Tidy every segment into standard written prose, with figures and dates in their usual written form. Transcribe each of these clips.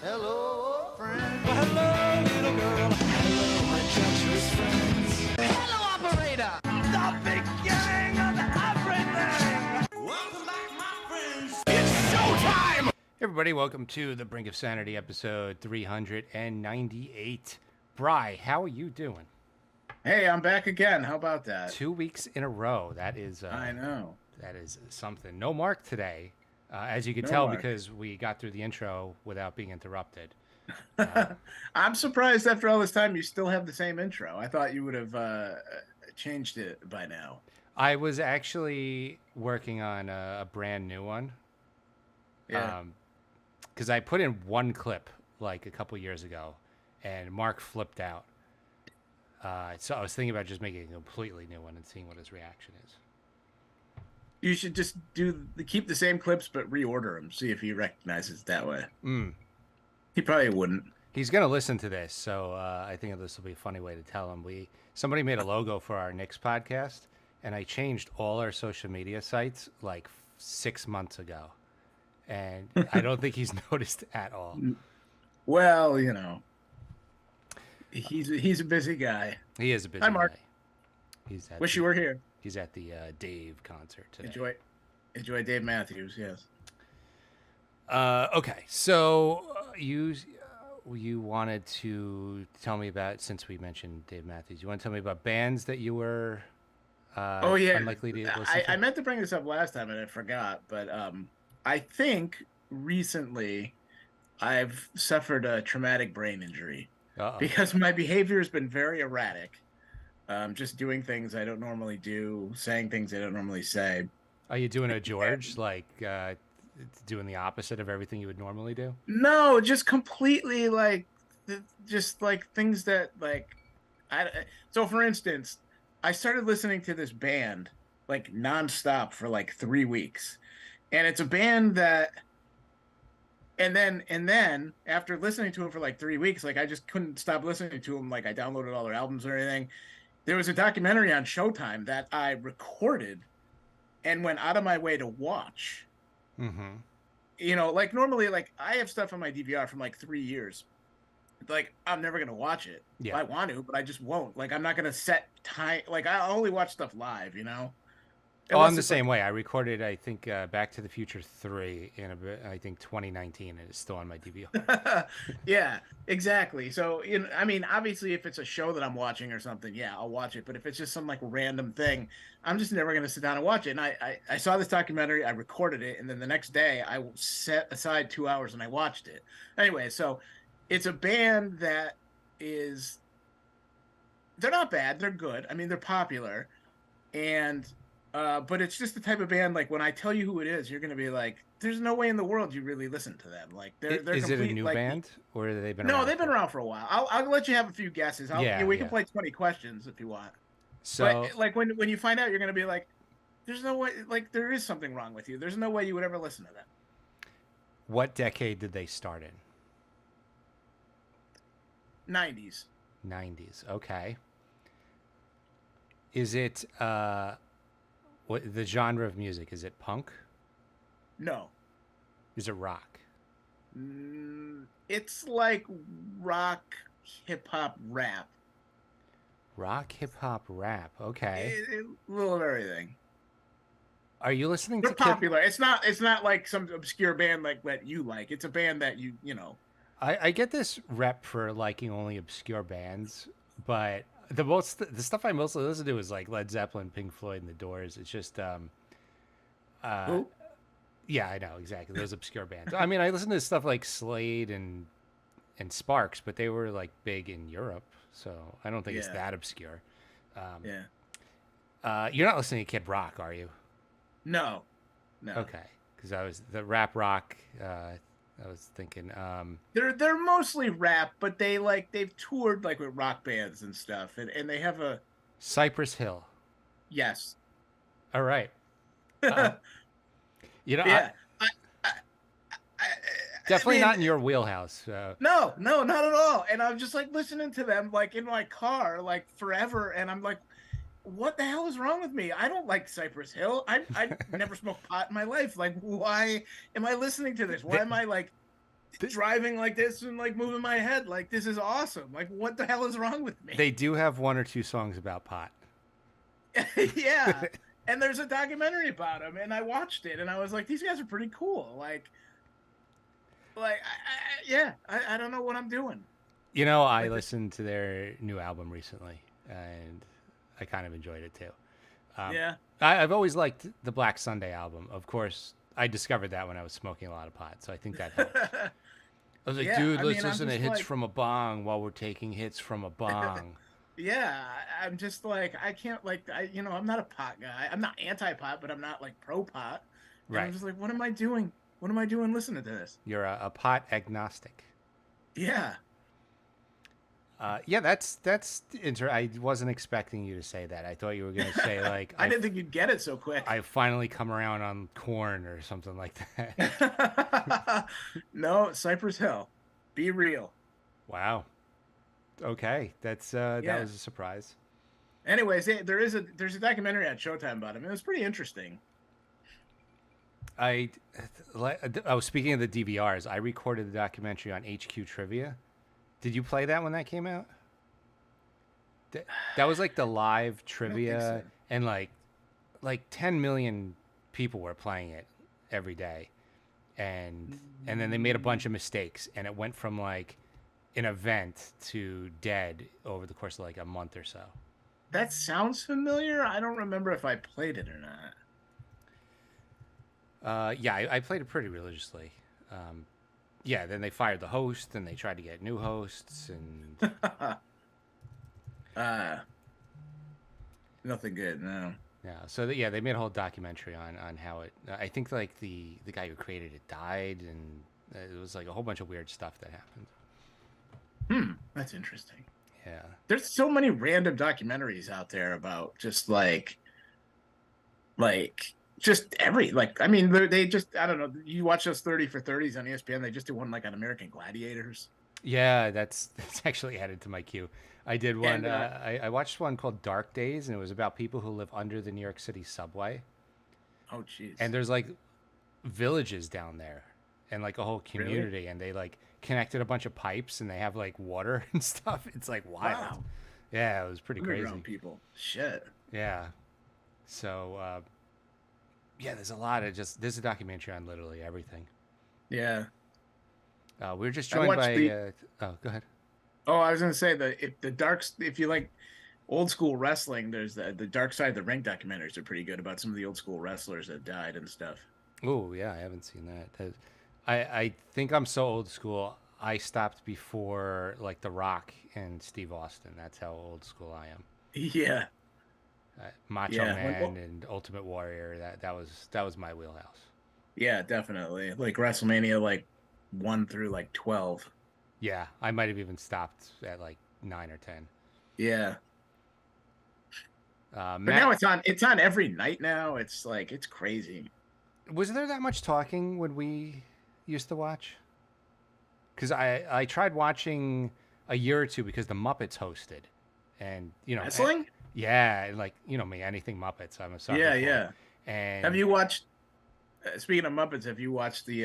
Hello, friend. Well, hello, little girl. Hello, my treacherous friends. Hello, operator. The beginning of everything. Welcome back, my friends. It's showtime. Hey everybody, welcome to the Brink of Sanity, episode 398. Bri, how are you doing? Hey, I'm back again. How about that? 2 weeks in a row. That is, I know. that is something. No Mark today, as you could No tell, Mark. because we got through the intro without being interrupted. I'm surprised after all this time you still have the same intro. I thought you would have changed it by now. I was actually working on a brand new one. Yeah. Because I put in one clip like a couple years ago, and Mark flipped out. So I was thinking about just making a completely new one and seeing what his reaction is. You should just keep the same clips but reorder them. See if he recognizes it that way. He probably wouldn't. He's gonna listen to this, so I think this will be a funny way to tell him. Somebody made a logo for our Knicks podcast, and I changed all our social media sites like 6 months ago, and I don't think he's noticed at all. Well, you know, he's a busy guy. He is a busy Hi, Mark. guy. Wish you were here. He's at the Dave concert today. Enjoy Dave Matthews. Yes. Okay, so you wanted to tell me about, since we mentioned Dave Matthews, you want to tell me about bands that you were unlikely to listen to? I meant to bring this up last time and I forgot, but I think recently I've suffered a traumatic brain injury because my behavior has been very erratic. Just doing things I don't normally do, saying things I don't normally say. Are you doing a George, like doing the opposite of everything you would normally do? No, just completely just like things that So for instance, I started listening to this band like nonstop for like 3 weeks, and it's a band that. And then after listening to them for like 3 weeks, like I just couldn't stop listening to them. Like I downloaded all their albums or anything. There was a documentary on Showtime that I recorded and went out of my way to watch. Mm-hmm. You know, like normally, like I have stuff on my DVR from like 3 years. Like I'm never gonna watch it. Yeah. I want to, but I just won't. Like I'm not gonna set time. Like I only watch stuff live. You know. Oh, I'm the same way. I recorded, I think, Back to the Future 3 in I think 2019, and it's still on my DVR. Yeah, exactly. So, I mean, obviously, if it's a show that I'm watching or something, yeah, I'll watch it. But if it's just some like random thing, I'm just never going to sit down and watch it. And I saw this documentary, I recorded it, and then the next day I set aside 2 hours and I watched it. Anyway, so it's a band that is, they're not bad, they're good. I mean, they're popular, and but it's just the type of band, like when I tell you who it is, you're going to be like, there's no way in the world you really listen to them. Like they're Is complete, it a new band, or have they been No, around? they've been around for a while. I'll let you have a few guesses. We can play 20 questions if you want. So but, like when you find out, you're going to be like, there's no way, like there is something wrong with you. There's no way you would ever listen to them. what decade did they start in? 90s. 90s. Okay. Is it what the genre of music? Is it punk? No. Is it rock? It's like rock, hip hop, rap. Rock, hip hop, rap. Okay. A little of everything. Are you listening They're to popular. It's not like some obscure band like that you like. It's a band that you know. I get this rep for liking only obscure bands, but the stuff I mostly listen to is like Led Zeppelin, Pink Floyd, and The Doors. It's just Who? yeah, I know exactly those obscure bands. I mean, I listen to stuff like Slade and Sparks, but they were like big in Europe, so I don't think it's that obscure. You're not listening to Kid Rock, are you? No. Okay, because I was the rap rock. I was thinking. They're mostly rap, but they've toured like with rock bands and stuff, and they have a Cypress Hill. yes. All right. You know, Yeah. definitely not in your wheelhouse. No, not at all. And I'm just like listening to them like in my car like forever, and I'm like, what the hell is wrong with me? I don't like Cypress Hill. I never smoked pot in my life. Like, why am I listening to this? Why am I like driving like this and like moving my head like this is awesome. Like what the hell is wrong with me? They do have one or two songs about pot. Yeah. And there's a documentary about him, and I watched it, and I was like, these guys are pretty cool. I don't know what I'm doing. You know, I listened to their new album recently, and I kind of enjoyed it too. Yeah. I've always liked the Black Sunday album. Of course, I discovered that when I was smoking a lot of pot, so I think that helped. I was like, Yeah, dude, I let's mean, I'm listen to just hits like- from a bong while we're taking hits from a bong. Yeah, I'm just like I can't like I'm not a pot guy. I'm not anti-pot, but I'm not like pro-pot. And Right. I'm just like, what am I doing? What am I doing listening to this? You're a pot agnostic. Yeah. Yeah, that's I wasn't expecting you to say that. I thought you were gonna say like I didn't think you'd get it so quick. I finally come around on corn or something like that. No, Cypress Hill. Be real. Wow. Okay, that's that Yeah. was a surprise. Anyways, there's a documentary on Showtime about him. It was pretty interesting. I was speaking of the DVRs. I recorded the documentary on HQ Trivia. Did you play that when that came out? That was like the live trivia, so. and like 10 million people were playing it every day, and then they made a bunch of mistakes, and it went from like an event to dead over the course of like a month or so. That sounds familiar. I don't remember if I played it or not. Yeah, I played it pretty religiously. Yeah, then they fired the host, and they tried to get new hosts, and Nothing good. No. yeah. So yeah, they made a whole documentary on how it. I think like the guy who created it died, and it was like a whole bunch of weird stuff that happened. That's interesting. Yeah. There's so many random documentaries out there about just just I mean they just I don't know, you watch those 30 for 30s on ESPN. They just do one like on American Gladiators. Yeah, that's actually added to my queue. I did one. And, I watched one called Dark Days, and it was about people who live under the New York City subway. Oh jeez. And there's like villages down there, and like a whole community, and they like connected a bunch of pipes, and they have like water and stuff. It's like wild. Wow. Yeah, it was pretty crazy. Underground people. Shit. Yeah. So, yeah, there's a lot of there's a documentary on literally everything. Yeah. We were just I joined watched by. Oh, go ahead. Oh, I was gonna say if you like old school wrestling, there's the Dark Side of the Ring documentaries are pretty good about some of the old school wrestlers that died and stuff. Oh, yeah, I haven't seen that. I think I'm so old school. I stopped before like The Rock and Steve Austin. That's how old school I am. Yeah. Macho Yeah, Man and Ultimate Warrior. That was my wheelhouse. Yeah, definitely. Like WrestleMania, like 1 through like 12. Yeah, I might have even stopped at like 9 or 10. Yeah. Matt, But now it's on every night now. It's like it's crazy. was there that much talking when we used to watch? Because I tried watching a year or two because the Muppets hosted, and Wrestling? yeah, and like me, anything Muppets, I'm a sucker Yeah, for. yeah. And Have you watched speaking of Muppets, have you watched the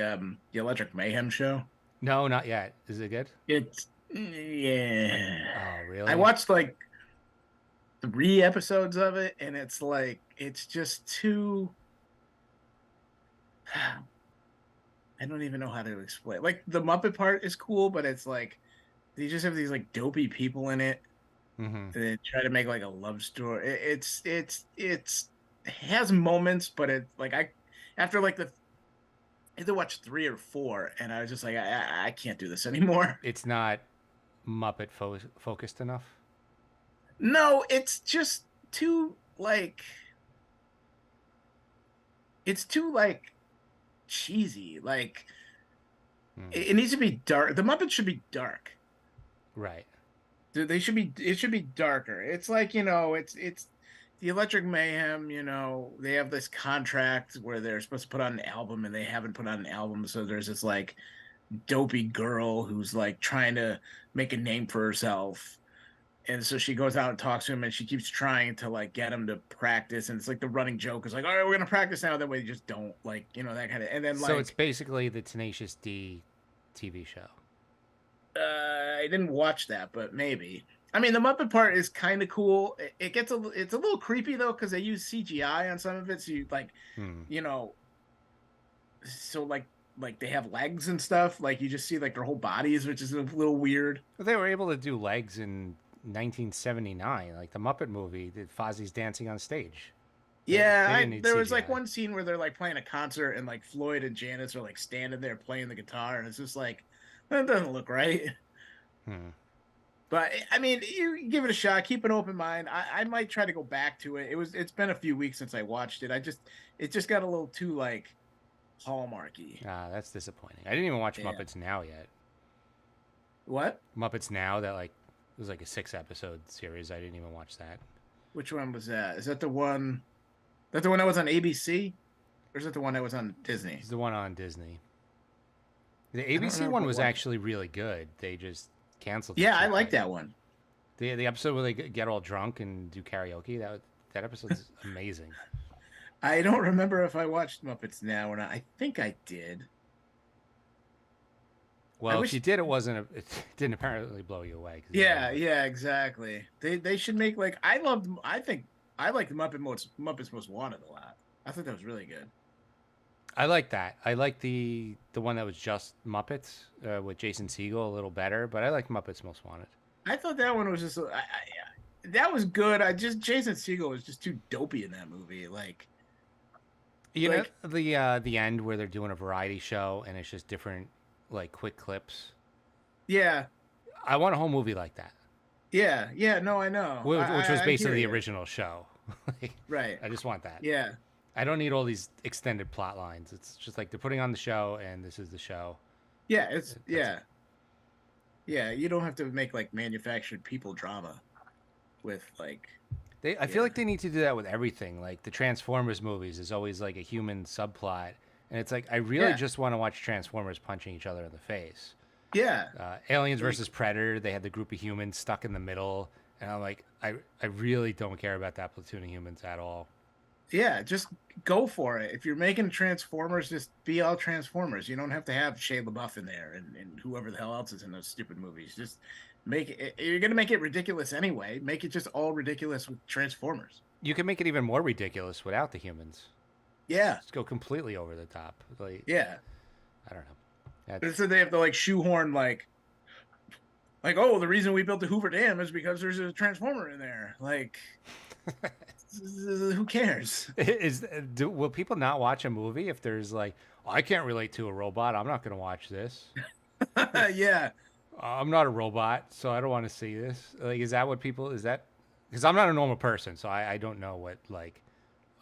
Electric Mayhem show? No, not yet. Is it good? It's yeah. Oh, really? I watched like 3 episodes of it, and it's like it's just too. I don't even know how to explain. Like the Muppet part is cool, but it's like they just have these like dopey people in it. Mm-hmm. They try to make like a love story. It has moments, but it like after like I had to watch 3 or 4, and I was just like I can't do this anymore. It's not Muppet focused enough. No, it's just too like cheesy. Like it needs to be dark. The Muppets should be dark. Right. They should be. It should be darker. It's like it's the Electric Mayhem. They have this contract where they're supposed to put out an album, and they haven't put out an album. So there's this like dopey girl who's like trying to make a name for herself, and so she goes out and talks to him, and she keeps trying to like get him to practice, and it's like the running joke is like, all right, we're gonna practice now. Then we just don't, like, that kind of. And then So it's basically the Tenacious D TV show? I didn't watch that, but maybe. I mean, the Muppet part is kind of cool. It's a little creepy though because they use CGI on some of it, so you like, Hmm. you know, so like they have legs and stuff. Like you just see like their whole bodies, which is a little weird. But they were able to do legs in 1979, like the Muppet movie. Did Fozzie's dancing on stage? They Yeah, didn't need there was like CGI. one scene where they're like playing a concert and like Floyd and Janice are like standing there playing the guitar, and it's just like that doesn't look right. Hmm. But I mean, you give it a shot, keep an open mind. I might try to go back to it. It's been a few weeks since I watched it. It just got a little too like hallmarky. Ah, that's disappointing. I didn't even watch Yeah. Muppets Now yet. What? Muppets Now, that like it was like a 6 episode series. I didn't even watch that. Which one was that? Is that the one? That the one that was on ABC, or is it the one that was on Disney? It's the one on Disney. The I don't ABC remember one what was one. actually really good. They just canceled it Yeah, too I like quick. that one. The episode where they get all drunk and do karaoke, that episode's amazing. I don't remember if I watched Muppets Now or not. I think I did. Well, if wish- you did, it didn't apparently blow you away. 'Cause you Yeah, didn't. yeah, exactly. They should make like I think I like the Muppets Most Wanted a lot. I thought that was really good. I like that. I like the one that was just Muppets with Jason Segel a little better, but I like Muppets Most Wanted. I thought that one was just that was good. I just Jason Segel was just too dopey in that movie. Like You Like- know the end where they're doing a variety show and it's just different like quick clips. yeah, I want a whole movie like that, yeah. No, I know. which was I basically the hear ya. original show. Like, Right. I just want that. Yeah. I don't need all these extended plot lines. It's just like they're putting on the show and this is the show. Yeah, That's yeah. Yeah, you don't have to make like manufactured people drama with like I feel like they need to do that with everything. Like the Transformers movies is always like a human subplot, and it's like I really Yeah. just want to watch Transformers punching each other in the face. yeah. Aliens Like- versus Predator, they had the group of humans stuck in the middle, and I'm like, I really don't care about that platoon of humans at all. Yeah, just go for it. If you're making Transformers, just be all Transformers. You don't have to have Shia LaBeouf in there and whoever the hell else is in those stupid movies. Just make it. You're gonna make it ridiculous anyway. Make it just all ridiculous with Transformers. You can make it even more ridiculous without the humans. Yeah, Just go completely over the top. Like yeah. I don't know. But That's, so they have to like shoehorn like oh, the reason we built the Hoover Dam is because there's a Transformer in there. Like, who cares? will people not watch a movie if there's like, oh, I can't relate to a robot. I'm not going to watch this. Yeah. I'm not a robot, so I don't want to see this. Like, is that what people? Is that because I'm not a normal person, so I don't know what like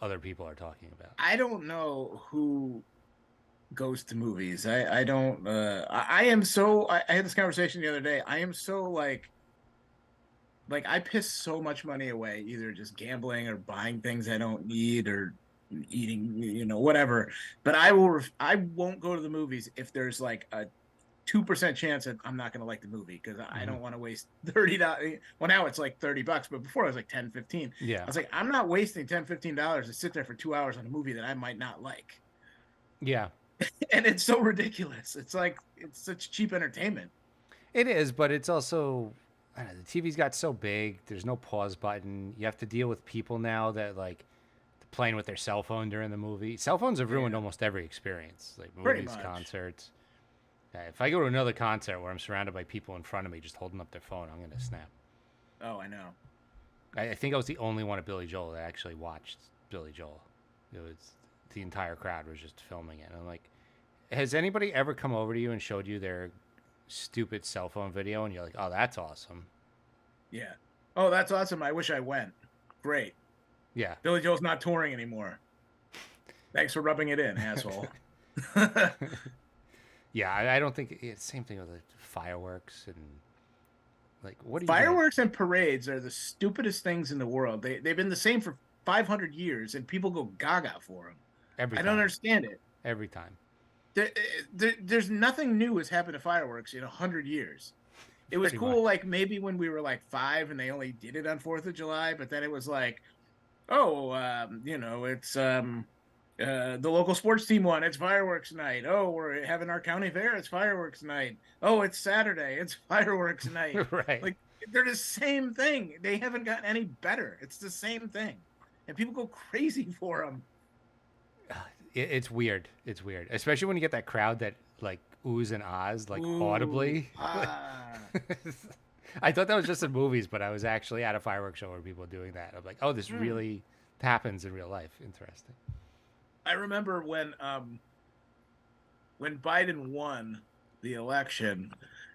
other people are talking about. I don't know who goes to movies. I don't. I am so. I had this conversation the other day. I am so like I piss so much money away, either just gambling or buying things I don't need or eating, whatever. But I won't go to the movies if there's like a 2% chance that I'm not going to like the movie because I don't want to waste $30. Well, now it's like $30, but before it was like 10, 15. Yeah, I was like, I'm not wasting $10, $15 to sit there for 2 hours on a movie that I might not like. yeah, And it's so ridiculous. It's like, it's such cheap entertainment. it is, but it's also. I don't know, the TV's got so big. There's no pause button. You have to deal with people now that like playing with their cell phone during the movie. Cell phones have ruined almost every experience, like Pretty movies, much. concerts. If I go to another concert where I'm surrounded by people in front of me just holding up their phone, I'm gonna snap. Oh, I know. I think I was the only one at Billy Joel that actually watched Billy Joel. It was the entire crowd was just filming it. And I'm like, has anybody ever come over to you and showed you their stupid cell phone video and you're like, oh, that's awesome? Yeah. Oh, that's awesome. I wish I went. Great. Yeah. Billy Joel's not touring anymore. Thanks for rubbing it in, asshole. Yeah, I don't think it's same thing with the fireworks and like what do you Fireworks and parades are the stupidest things in the world. They've been the same for 500 years, and people go gaga for them. every I time, don't understand it. every time. There's nothing new has happened to fireworks in 100 years. It was Pretty cool, much. like maybe when we were like 5 and they only did it on 4th of July, but then it was like, oh, The local sports team won. It's fireworks night. Oh, we're having our county fair. It's fireworks night. Oh, it's Saturday. It's fireworks night. Right. Like they're the same thing. They haven't gotten any better. It's the same thing, and people go crazy for them. It's weird. It's weird, especially when you get that crowd that like oohs and ahs like audibly. I thought that was just in movies, but I was actually at a fireworks show where people were doing that. I'm like, oh, this really happens in real life. Interesting. I remember when Biden won the election,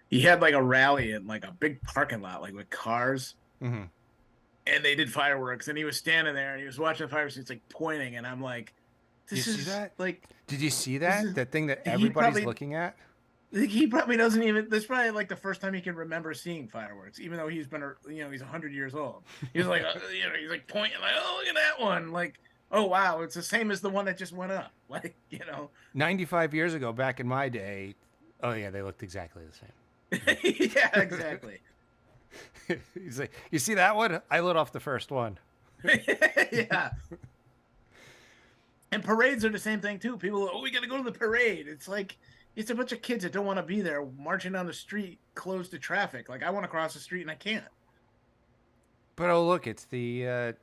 he had like a rally in like a big parking lot, like with cars, Mm-hmm. and they did fireworks, and he was standing there and he was watching the fireworks. He's like pointing, and I'm like, "This Did you is see that? like." Did you see that? is- That thing that he everybody's probably- looking at? He probably doesn't even. This is probably like the first time he can remember seeing fireworks, even though he's been, he's 100 years old. He's like, he's like pointing, like, oh, look at that one, like, oh wow, it's the same as the one that just went up, like, 95 years ago, back in my day, oh yeah, they looked exactly the same. Yeah, exactly. He's like, you see that one? I lit off the first one. Yeah. And parades are the same thing too. People, oh, we got to go to the parade. It's like it's a bunch of kids that don't want to be there, marching down the street, closed to traffic. Like I want to cross the street and I can't. But oh look, it's the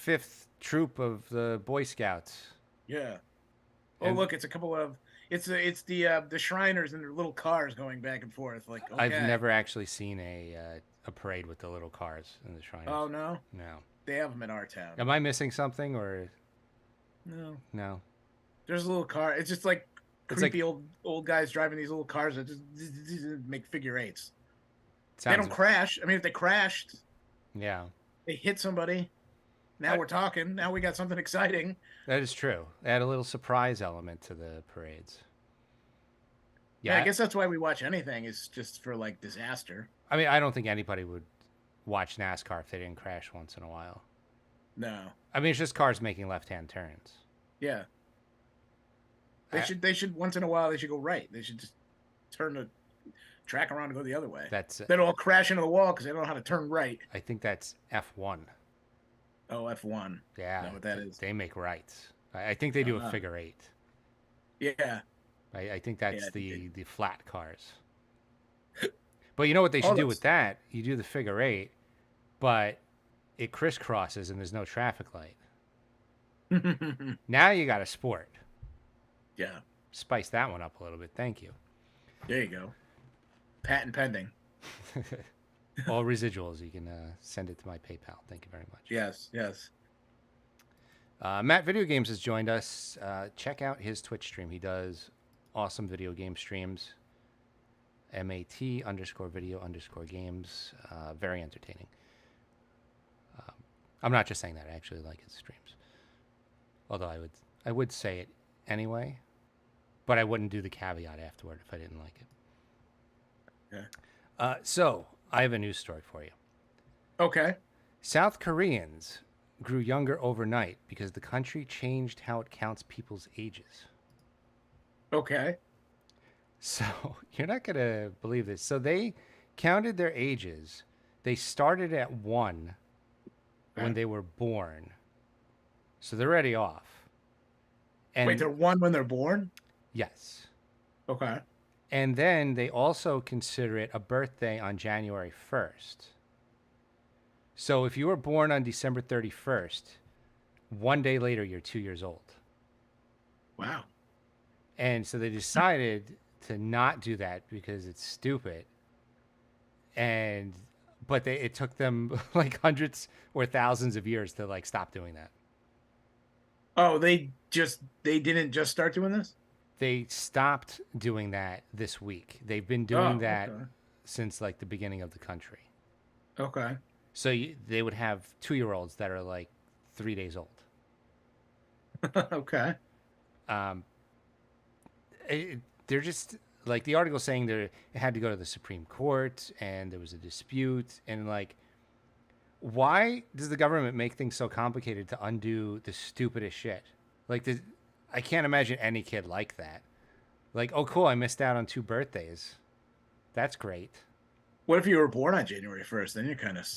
5th troop of the Boy Scouts. Yeah. Oh And- look, it's a couple of it's the Shriners in their little cars going back and forth. Like okay. I've never actually seen a parade with the little cars in the Shriners. Oh no, No. they have them in our town. Am I missing something or No, no? there's a little car. It's just like It's creepy old guys driving these little cars that just make figure eights. They Sounds, don't crash. I mean, if they crashed, yeah, they hit somebody. Now we're talking. Now we got something exciting. that is true. Add a little surprise element to the parades. Yeah, I guess that's why we watch anything. Is just for like disaster. I mean, I don't think anybody would watch NASCAR if they didn't crash once in a while. No. I mean, it's just cars making left-hand turns. Yeah. They should once in a while they should go right. They should just turn the track around and go the other way. That's They don't all crash into the wall because they don't know how to turn right. I think that's F1. Oh, F1. Yeah, Know what that is. They make rights. I think they do a Uh-huh. figure eight. Yeah. I think that's Yeah, the flat cars. But you know what they should do with that's- that? You do the figure eight, but it crisscrosses and there's no traffic light. Now you got a sport. Yeah. Spice that one up a little bit. Thank you. There you go. Patent pending. All residuals, you can send it to my PayPal. Thank you very much. Yes. Yes. Matt Video Games has joined us. Check out his Twitch stream. He does awesome video game streams. MAT_video_games. Very entertaining. I'm not just saying that. I actually like his streams. Although I would say it anyway, but I wouldn't do the caveat afterward if I didn't like it. Yeah. So I have a news story for you. Okay. South Koreans grew younger overnight because the country changed how it counts people's ages. Okay. So you're not going to believe this. So they counted their ages. They started at 1 when Okay. they were born. So they're already off. And Wait, they're 1 when they're born? yes. Okay. And then they also consider it a birthday on January 1st. So if you were born on December 31st, 1 day later, you're 2 years old. Wow. And so they decided to not do that because it's stupid. But it took them like hundreds or thousands of years to like stop doing that. Oh, they didn't just start doing this? They stopped doing that this week. They've been doing Oh, that okay. since like the beginning of the country. Okay. So they would have 2-year-olds that are like 3 days old. Okay. They're just like the article saying it had to go to the Supreme Court and there was a dispute and like, why does the government make things so complicated to undo the stupidest shit? Like I can't imagine any kid like that. Like, oh cool, I missed out on 2 birthdays. That's great. What if you were born on January 1st? Then you're kind of.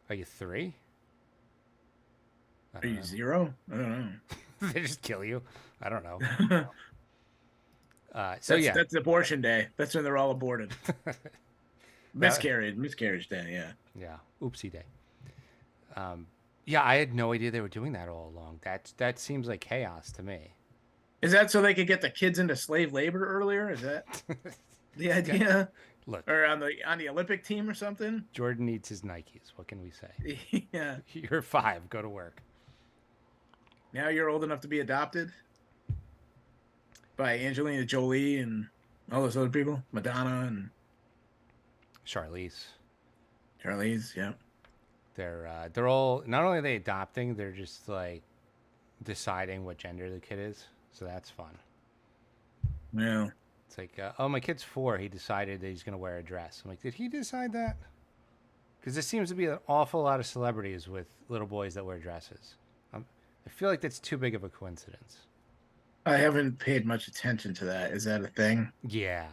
Are you 3? I Are don't you know. 0? I don't know. They just kill you. I don't know. That's abortion day. That's when they're all aborted. That, Miscarriage day. Yeah. yeah. Oopsie day. Yeah, I had no idea they were doing that all along. That seems like chaos to me. Is that so they could get the kids into slave labor earlier? Is that the idea? Look, Or on the Olympic team or something? Jordan needs his Nikes. What can we say? Yeah. You're 5. Go to work. Now you're old enough to be adopted by Angelina Jolie and all those other people, Madonna and Charlize. Charlize. Yeah. They're all, not only are they adopting, they're just like deciding what gender the kid is. So that's fun. Yeah. It's like, oh, my kid's 4. He decided that he's going to wear a dress. I'm like, did he decide that? Because there seems to be an awful lot of celebrities with little boys that wear dresses. I feel like that's too big of a coincidence. I haven't paid much attention to that. Is that a thing? Yeah,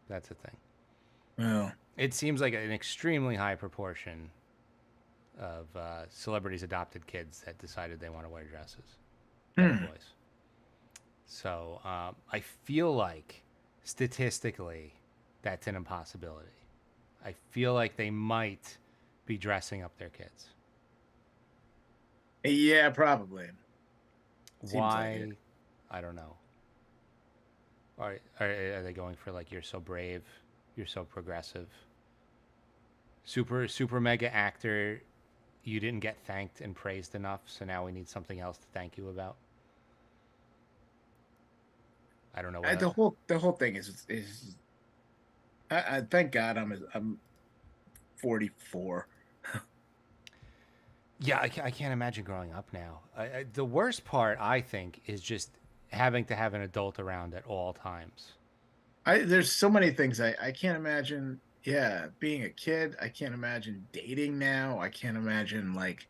that's a thing. Well, It seems like an extremely high proportion of celebrities adopted kids that decided they want to wear dresses. Little boys. So I feel like statistically that's an impossibility. I feel like they might be dressing up their kids. yeah, probably. Why? Like I don't know. Are they going for like, you're so brave, you're so progressive, super mega actor, you didn't get thanked and praised enough, so now we need something else to thank you about? I don't know. the whole thing is I thank God I'm 44. Yeah, I can't imagine growing up now. The worst part, I think, is just having to have an adult around at all times. There's so many things I can't imagine. Yeah, being a kid, I can't imagine dating now. I can't imagine like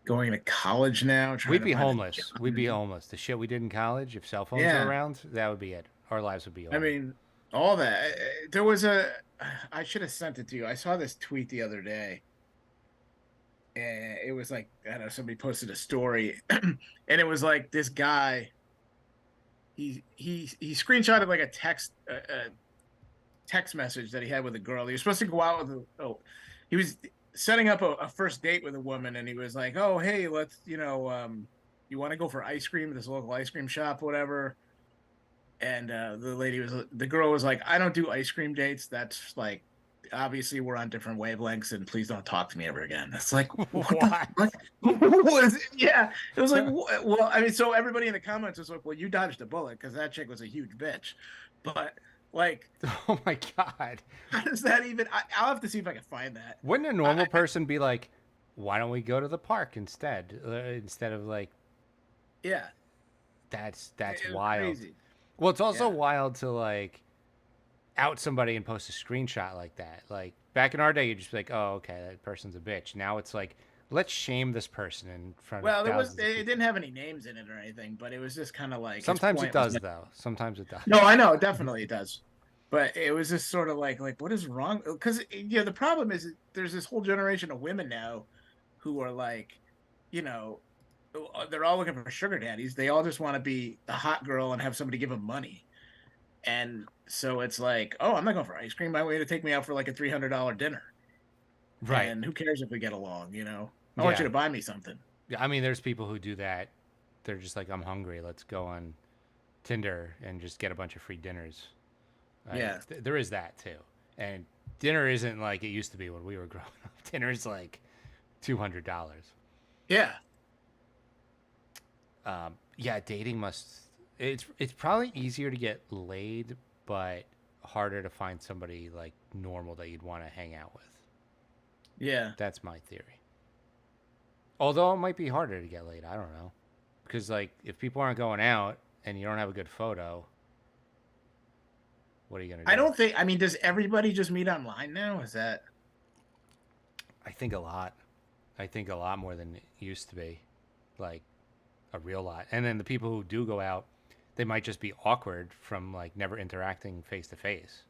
going to college now. We'd be homeless. We'd be homeless. The shit we did in college, if cell phones Yeah. were around, that would be it. Our lives would be over. I mean, all that. There was I should have sent it to you. I saw this tweet the other day. And it was like, I don't know, somebody posted a story, and it was like this guy. He screenshotted like a text message that he had with a girl. He was supposed to go out with he was setting up a first date with a woman, and he was like, oh, hey, let's, you want to go for ice cream at this local ice cream shop, whatever. And the girl was like, I don't do ice cream dates. That's like, obviously we're on different wavelengths, and please don't talk to me ever again. It's like, what? What is it? Yeah. It was like, well, I mean, so everybody in the comments was like, well, you dodged a bullet because that chick was a huge bitch. But like, oh my God. how does that even, I'll have to see if I can find that. Wouldn't a normal person be like, why don't we go to the park instead? Instead of like, Yeah. that's It was wild. crazy. Well, it's also wild to like out somebody and post a screenshot like that. Like back in our day, you'd just be like, "Oh, okay, that person's a bitch." Now it's like, let's shame this person in front Well, of thousands of it people. didn't have any names in it or anything, but it was just kind of like, his Sometimes it point was does like- though. Sometimes it does. No, I know, definitely it does. But it was just sort of like what is wrong? Because the problem is there's this whole generation of women now who are like, they're all looking for sugar daddies. They all just want to be the hot girl and have somebody give them money. And so it's like, oh, I'm not going for ice cream. My way to take me out for like a $300 dinner. Right. And who cares if we get along? I want you to buy me something. Yeah, I mean, there's people who do that. They're just like, I'm hungry. Let's go on Tinder and just get a bunch of free dinners. Yeah. There is that too. And dinner isn't like it used to be when we were growing up. Dinner's like $200. Yeah. Yeah, dating it's probably easier to get laid, but harder to find somebody like normal that you'd want to hang out with. Yeah. That's my theory. Although it might be harder to get laid, I don't know. Because like if people aren't going out and you don't have a good photo, what are you gonna do? I don't think. I mean, does everybody just meet online now? Is that? I think a lot. I think a lot more than it used to be, like a real lot. And then the people who do go out, they might just be awkward from like never interacting face to face.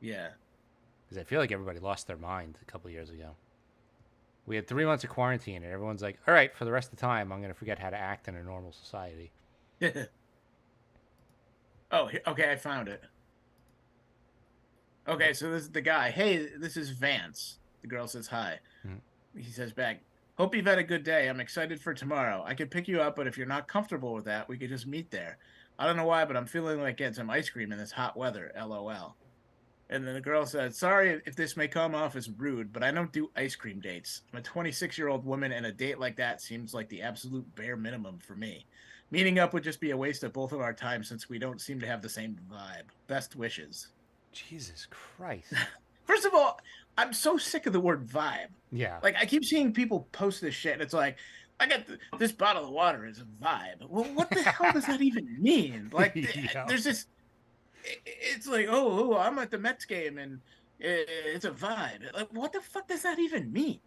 Yeah. Because I feel like everybody lost their mind a couple years ago. We had 3 months of quarantine, and everyone's like, "All right, for the rest of the time, I'm gonna forget how to act in a normal society." Oh, okay, I found it. Okay, so this is the guy. Hey, this is Vance. The girl says hi. Mhm. He says back, "Hope you've had a good day. I'm excited for tomorrow. I could pick you up, but if you're not comfortable with that, we could just meet there. I don't know why, but I'm feeling like getting some ice cream in this hot weather. LOL." And then the girl said, "Sorry if this may come off as rude, but I don't do ice cream dates. I'm a 26-year-old woman, and a date like that seems like the absolute bare minimum for me. Meeting up would just be a waste of both of our time since we don't seem to have the same vibe. Best wishes." Jesus Christ. First of all, I'm so sick of the word vibe. Yeah. Like, I keep seeing people post this shit, and it's like, I got this bottle of water is a vibe. Well, what the hell does that even mean? Like, Yeah. there's this. It's like, oh, I'm at the Mets game, and it's a vibe. Like, what the fuck does that even mean?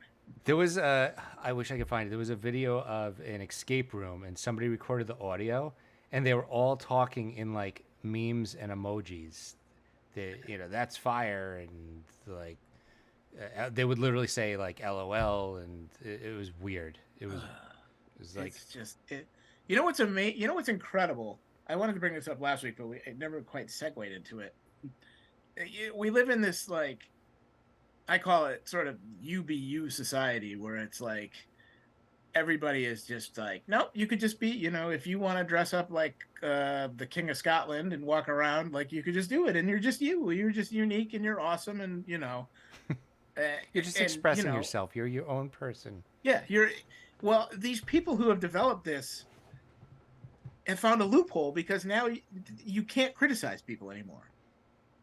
There was I wish I could find it. There was a video of an escape room, and somebody recorded the audio, and they were all talking in like memes and emojis. That's fire, and like they would literally say like LOL, and it was weird. It was like It's just it. You know what's amazing? You know what's incredible? I wanted to bring this up last week, but it never quite segued into it. We live in this, like, I call it sort of UBU society, where it's like everybody is just like, nope, you could just be, if you want to dress up like the King of Scotland and walk around, like, you could just do it, and you're just you. You're just unique, and you're awesome, and you're just and, expressing yourself. You're your own person. Yeah, well, these people who have developed this have found a loophole, because now you can't criticize people anymore.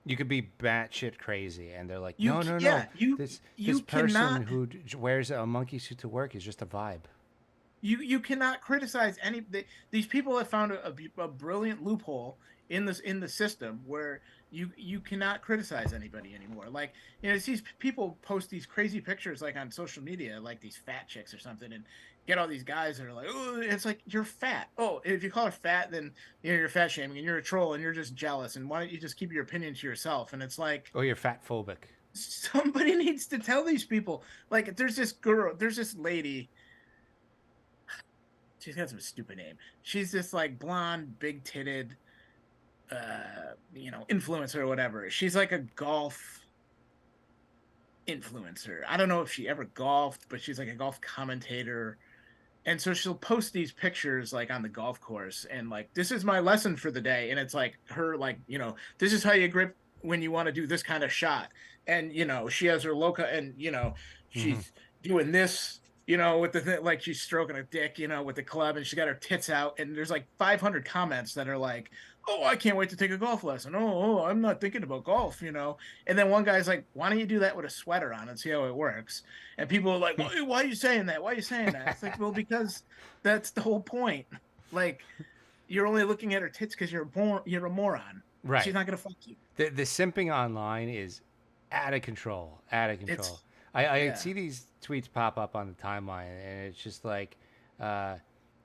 You could be batshit crazy, and they're like, You no, c- no, no. yeah, you- this you person cannot- who wears a monkey suit to work is just a vibe. You cannot criticize these people have found a brilliant loophole in the system where you cannot criticize anybody anymore. Like, these people post these crazy pictures, like, on social media, like these fat chicks or something, and get all these guys that are like, oh, it's like, you're fat. Oh, if you call her fat, then you're fat shaming, and you're a troll, and you're just jealous, and why don't you just keep your opinion to yourself? And it's like, Oh, you're fat phobic. somebody needs to tell these people. Like, there's this lady. She's got some stupid name. She's this, like, blonde, big titted, influencer or whatever. She's like a golf influencer. I don't know if she ever golfed, but she's like a golf commentator. And so she'll post these pictures, like, on the golf course, and like, this is my lesson for the day. And it's like her, like, this is how you grip when you want to do this kind of shot. And she has her loca, and she's doing this, with the thing, like, she's stroking a dick, with the club, and she got her tits out, and there's like 500 comments that are like, oh, I can't wait to take a golf lesson. Oh, I'm not thinking about golf, And then one guy's like, why don't you do that with a sweater on and see how it works? And people are like, why are you saying that? Why are you saying that? It's like, well, because that's the whole point. Like, you're only looking at her tits because you're a moron. Right. She's not gonna fuck you. The simping online is out of control. Out of control. I see these tweets pop up on the timeline, and it's just like, how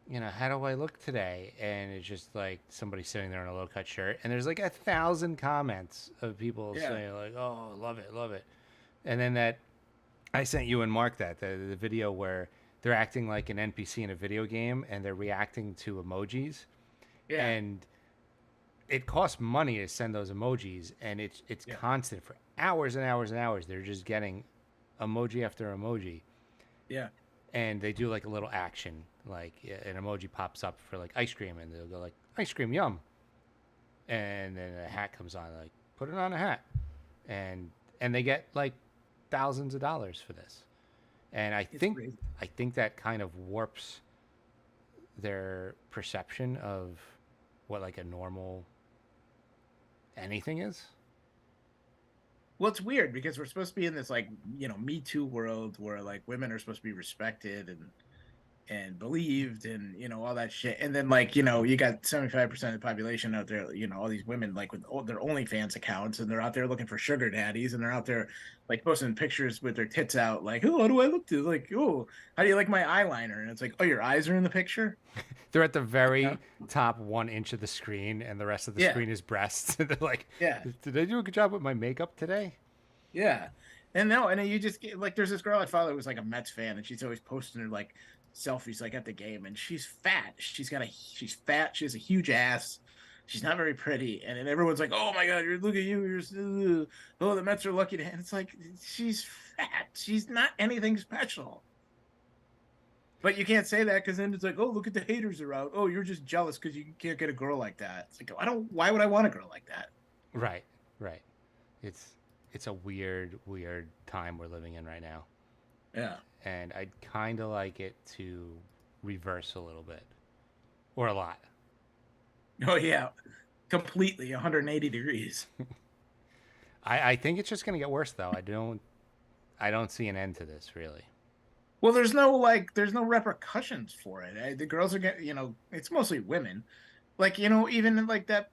do I look today? And it's just like somebody sitting there in a low-cut shirt, and there's like 1,000 comments of people saying like, "Oh, love it, love it," and then that I sent you and Mark the video where they're acting like an NPC in a video game, and they're reacting to emojis, and it costs money to send those emojis, and it's constant for hours and hours and hours. They're just getting emoji after emoji. Yeah. And they do like a little action, like an emoji pops up for like ice cream, and they'll go like, ice cream, yum. And then a hat comes on, like, put it on a hat. And they get like thousands of dollars for this. And I think that kind of warps their perception of what like a normal anything is. Well, it's weird because we're supposed to be in this, like, Me Too world where, like, women are supposed to be respected and believed, and all that shit. And then, like, you got 75% of the population out there, all these women, like, with their OnlyFans accounts, and they're out there looking for sugar daddies, and they're out there, like, posting pictures with their tits out, like, oh, how do I look to, like, oh, how do you like my eyeliner? And it's like, oh, your eyes are in the picture. They're at the very top 1 inch of the screen, and the rest of the screen is breasts. They're like, did I do a good job with my makeup today? Yeah. And no, and then you just get like, there's this girl I follow who's like a Mets fan, and she's always posting her like selfies like at the game, and she's fat. She's fat. She has a huge ass. She's not very pretty, and then everyone's like, "Oh my God, look at you! Oh, the Mets are lucky to." And it's like, she's fat. She's not anything special. But you can't say that because then it's like, "Oh, look at the haters are out. Oh, you're just jealous because you can't get a girl like that." It's like, I don't. Why would I want a girl like that? Right, right. It's a weird, weird time we're living in right now, Yeah. and I'd kind of like it to reverse a little bit, or a lot. Oh yeah. Completely 180 degrees. I think it's just gonna get worse though. I don't see an end to this really. Well, there's no repercussions for it. The girls are getting, it's mostly women. Like, even like that,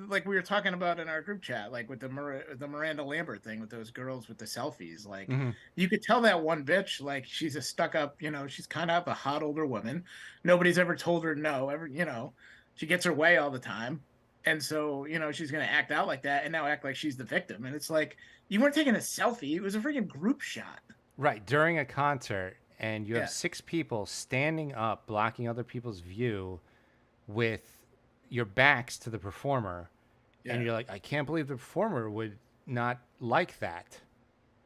like we were talking about in our group chat, like with the Miranda Lambert thing with those girls with the selfies. Like, Hmm. you could tell that one bitch, like she's a stuck up, she's kind of a hot older woman. Nobody's ever told her no, she gets her way all the time. And so, she's gonna act out like that and now act like she's the victim. And it's like, you weren't taking a selfie, it was a freaking group shot. Right, during a concert, and you have Yeah. 6 people standing up, blocking other people's view, with your backs to the performer, and Yeah. you're like, I can't believe the performer would not like that.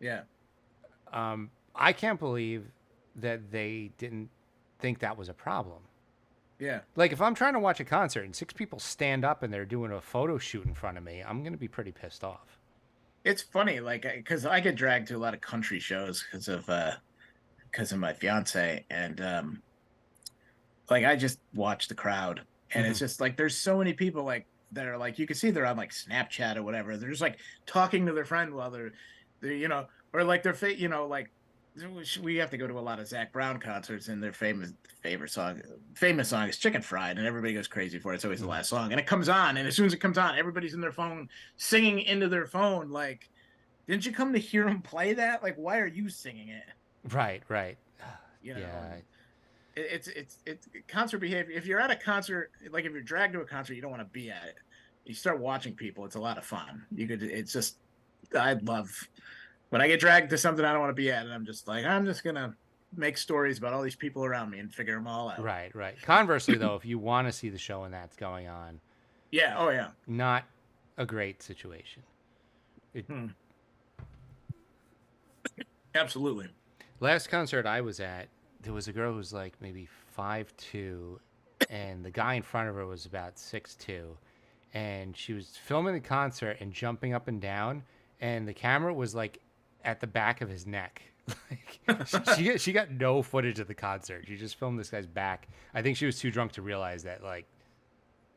Yeah. I can't believe that they didn't think that was a problem. Yeah. Like, if I'm trying to watch a concert and 6 people stand up and they're doing a photo shoot in front of me, I'm going to be pretty pissed off. It's funny, like, because I get dragged to a lot of country shows because of my fiance, and like I just watch the crowd, and Hmm. it's just like there's so many people like that are like, you can see they're on like Snapchat or whatever. They're just like talking to their friend while they're or like they're like, we have to go to a lot of Zach Brown concerts, and their famous song is Chicken Fried, and everybody goes crazy for it. It's always the last song, and it comes on, and as soon as it comes on, everybody's in their phone singing into their phone. Like, didn't you come to hear him play that? Like, why are you singing it? Right, right. You know, Yeah. it's concert behavior. If you're at a concert, like if you're dragged to a concert, you don't want to be at it. You start watching people; it's a lot of fun. It's just, I love when I get dragged to something I don't want to be at, and I'm just like, I'm just gonna make stories about all these people around me and figure them all out. Right, right. Conversely, though, if you want to see the show and that's going on, Yeah. Oh yeah. not a great situation. It, Hmm. Absolutely. Last concert I was at, there was a girl who was like maybe 5'2", and the guy in front of her was about 6'2", and she was filming the concert and jumping up and down, and the camera was like at the back of his neck. Like, she got no footage of the concert. She just filmed this guy's back. I think she was too drunk to realize that, like,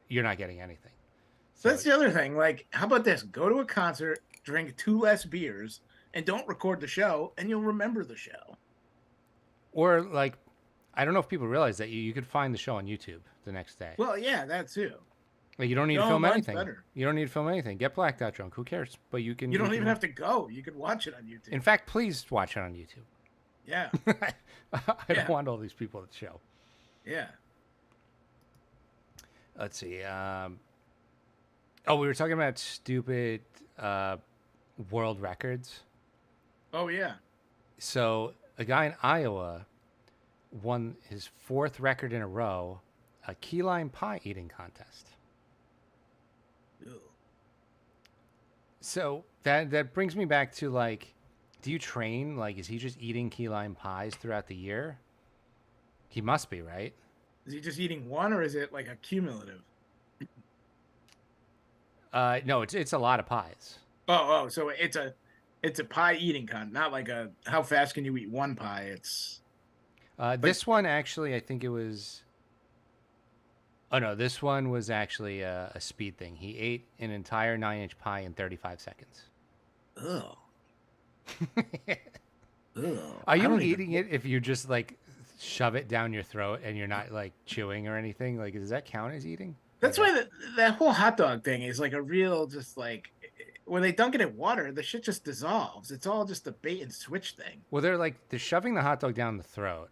you're not getting anything. So that's the other thing. Like, how about this? Go to a concert, drink 2 less beers, and don't record the show, and you'll remember the show. Or like, I don't know if people realize that you could find the show on YouTube the next day. Well, yeah, that too. Like, you don't need to No, film mine's anything. better. You don't need to film anything. Get blacked out drunk. Who cares? But you can. You don't can even have to go. You could watch it on YouTube. In fact, please watch it on YouTube. Yeah. I Yeah. don't want all these people at the show. Yeah. Let's see. We were talking about stupid world records. Oh yeah. So a guy in Iowa won his 4th record in a row, a key lime pie eating contest. Ew. So that brings me back to, like, do you train? Like, is he just eating key lime pies throughout the year? He must be, right? Is he just eating one, or is it like a cumulative? No, it's a lot of pies. Oh, so it's a pie eating not like a how fast can you eat one pie? It's This one actually, I think it was. Oh no, this one was actually a speed thing. He ate an entire 9-inch pie in 35 seconds. ugh. Ugh. Are I you don't eating even, it if you just like shove it down your throat and you're not like chewing or anything? Like, does that count as eating? That's why that whole hot dog thing is like a real, just like, when they dunk it in water, the shit just dissolves. It's all just a bait and switch thing. Well, they're shoving the hot dog down the throat,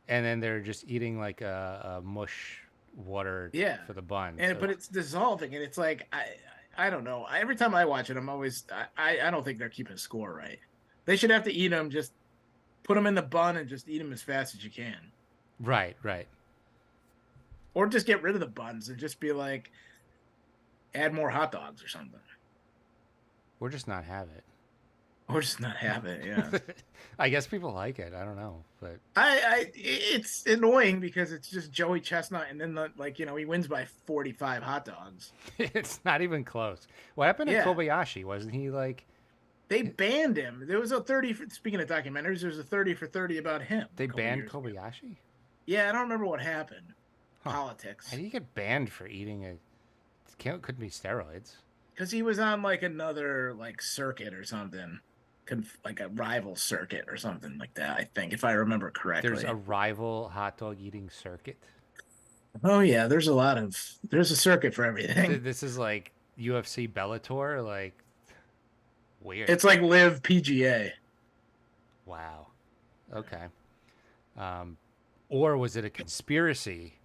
and then they're just eating like a mush water Yeah. for the bun. And So- but it's dissolving, and it's like, I don't know. Every time I watch it, I'm always, I don't think they're keeping score right. They should have to eat them. Just put them in the bun and just eat them as fast as you can. Right, right. Or just get rid of the buns and just be like, add more hot dogs or something. Or just not have it. Or just not have it, yeah. I guess people like it. I don't know, but It's annoying because it's just Joey Chestnut, and then he wins by 45 hot dogs. it's not even close. What happened to Yeah. Kobayashi? Wasn't he like They banned him. There was a 30. Speaking of documentaries, there's a 30 for 30 about him. they banned Kobayashi? Yeah, I don't remember what happened. Huh. Politics. How do you get banned for eating couldn't be steroids? Because he was on like another like circuit or something. Like a rival circuit or something like that, I think, if I remember correctly. There's a rival hot dog eating circuit. Oh yeah, there's a circuit for everything. This is like UFC Bellator, like weird. It's like Live PGA. Wow. Okay. Or was it a conspiracy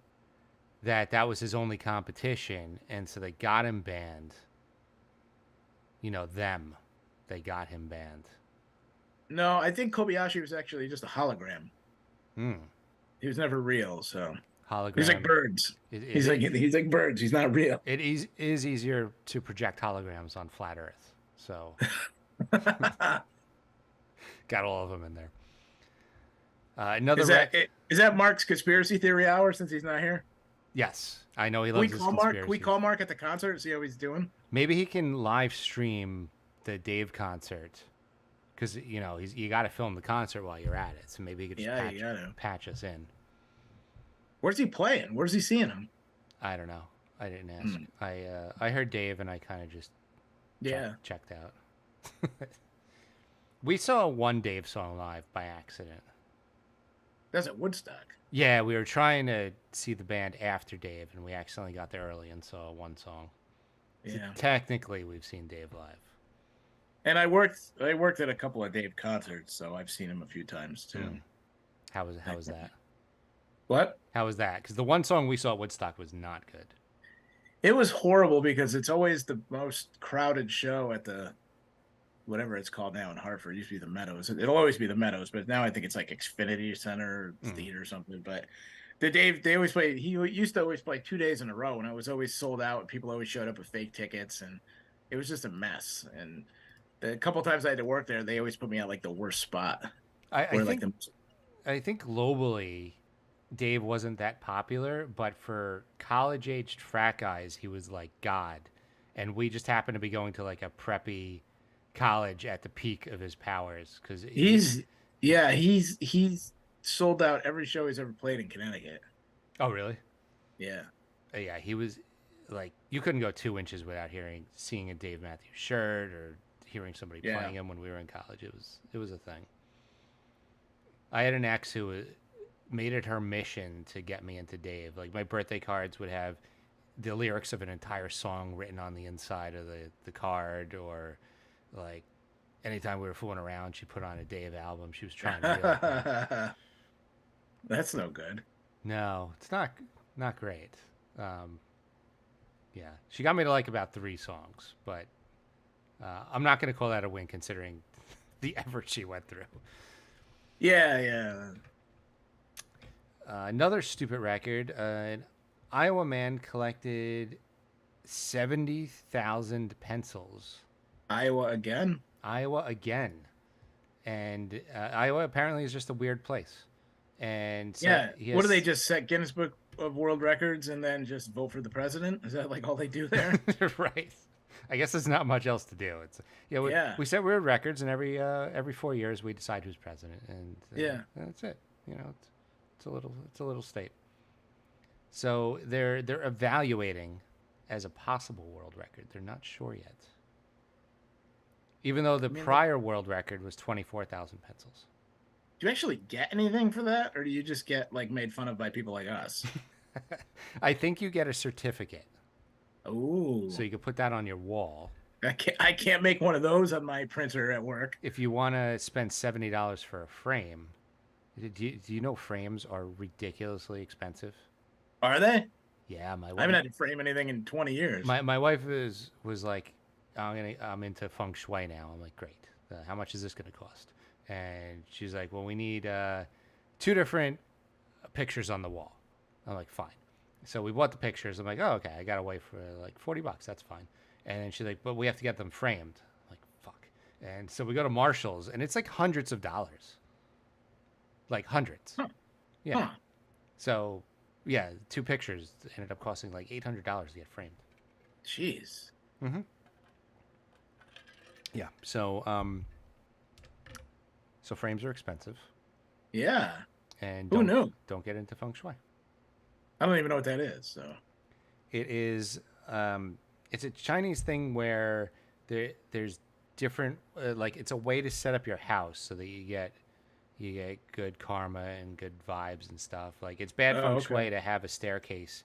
that was his only competition, and so they got him banned? They got him banned. No, I think Kobayashi was actually just a hologram. Hmm. He was never real, so Hologram. he's like birds. He's like birds. He's not real. It is easier to project holograms on flat Earth, so got all of them in there. Is that Mark's conspiracy theory hour since he's not here? Yes, I know he loves his conspiracies. Can we call Mark at the concert and see how he's doing? Maybe he can live stream the Dave concert, because you got to film the concert while you're at it. So maybe he could just patch us in. Where's he playing? Where's he seeing him? I don't know. I didn't ask. I heard Dave and I kind of just checked out. We saw one Dave song live by accident. That's at Woodstock. Yeah, we were trying to see the band after Dave, and we accidentally got there early and saw one song. Yeah. So technically, we've seen Dave live. And I worked at a couple of Dave concerts, so I've seen him a few times too. How was that? What? How was that? Because the one song we saw at Woodstock was not good. It was horrible because it's always the most crowded show at the whatever it's called now in Hartford. It used to be the Meadows. It'll always be the Meadows, but now I think it's like Xfinity Center Theater or something. But they always play. He used to always play 2 days in a row, and it was always sold out. People always showed up with fake tickets, and it was just a mess. And the couple times I had to work there, they always put me at like the worst spot. I think globally, Dave wasn't that popular, but for college-aged frat guys, he was like God. And we just happened to be going to like a preppy college at the peak of his powers, because he's sold out every show he's ever played in Connecticut. Oh, really? Yeah. Yeah, he was like, you couldn't go 2 inches without seeing a Dave Matthews shirt or hearing somebody playing him when we were in college. It was a thing. I had an ex who made it her mission to get me into Dave. Like, my birthday cards would have the lyrics of an entire song written on the inside of the card, or like anytime we were fooling around, she put on a Dave album. She was trying to That's no good. No, it's not great. Yeah, she got me to like about 3 songs, but I'm not going to call that a win considering the effort she went through. Yeah. Another stupid record. An Iowa man collected 70,000 pencils. Iowa again. And Iowa apparently is just a weird place. And so what do they just set Guinness Book of World Records and then just vote for the president? Is that like all they do there? Right. I guess there's not much else to do. It's we set world records, and every 4 years we decide who's president, and that's it. It's a little state. So they're evaluating as a possible world record. They're not sure yet. Even though the prior world record was 24,000 pencils. Do you actually get anything for that, or do you just get like made fun of by people like us? I think you get a certificate. Oh. So you can put that on your wall. I can't make one of those on my printer at work. If you want to spend $70 for a frame, do you know frames are ridiculously expensive? Are they? Yeah, my wife. I haven't had to frame anything in 20 years. My wife was like, I'm into feng shui now. I'm like, great. How much is this gonna cost? And she's like, well, we need 2 different pictures on the wall. I'm like, fine. So we bought the pictures. I'm like, oh, okay. I got away for like $40. That's fine. And then she's like, but we have to get them framed. I'm like, fuck. And so we go to Marshall's, and it's like hundreds of dollars. Like hundreds. Huh. Yeah. Huh. So, yeah, 2 pictures ended up costing like $800 to get framed. Jeez. Mm-hmm. Yeah. So frames are expensive. Yeah. And Who knew? Don't get into feng shui. I don't even know what that is. So It is it's a Chinese thing where there's different like it's a way to set up your house so that you get good karma and good vibes and stuff. Like it's bad feng shui to have a staircase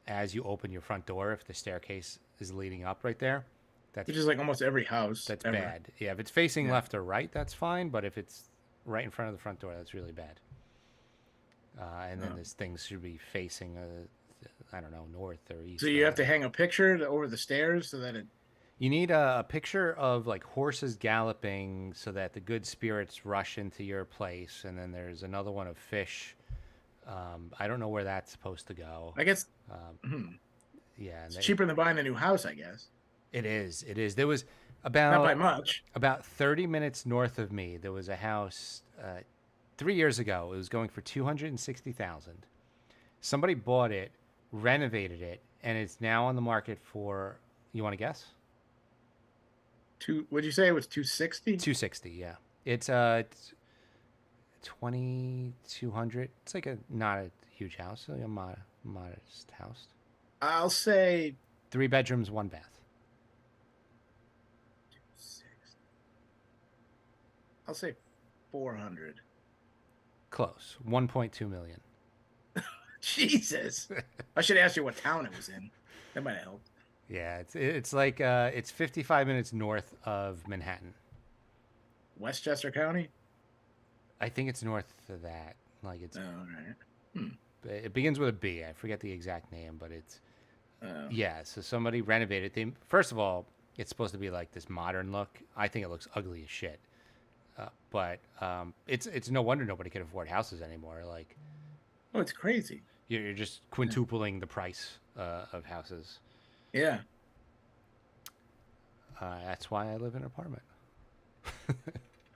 as you open your front door if the staircase is leading up right there. That's which is like almost every house. that's ever. bad. Yeah, if it's facing left or right, that's fine. But if it's right in front of the front door, that's really bad. And then this thing should be facing, I don't know, north or east. So you have to hang a picture over the stairs so that it. You need a picture of like horses galloping so that the good spirits rush into your place. And then there's another one of fish. I don't know where that's supposed to go. I guess. Yeah. It's cheaper than buying a new house, I guess. It is. It is. There was Not by about much. 30 minutes north of me. There was a house 3 years ago. It was going for $260,000. Somebody bought it, renovated it, and it's now on the market for. You want to guess? What'd you say it was 260? 260. Yeah. It's 2,200. It's like not a huge house, like a modest house. I'll say 3 bedrooms, 1 bath. I'll say 400. Close. 1.2 million. Jesus. I should ask you what town it was in. That might have helped. Yeah, it's like it's 55 minutes north of Manhattan. Westchester County? I think it's north of that. Like it's Oh, all right. it begins with a B. I forget the exact name, but it's yeah. So somebody renovated. First of all, it's supposed to be like this modern look. I think it looks ugly as shit. But it's no wonder nobody can afford houses anymore. Like, Oh, it's crazy. you're just quintupling the price of houses. Yeah. That's why I live in an apartment.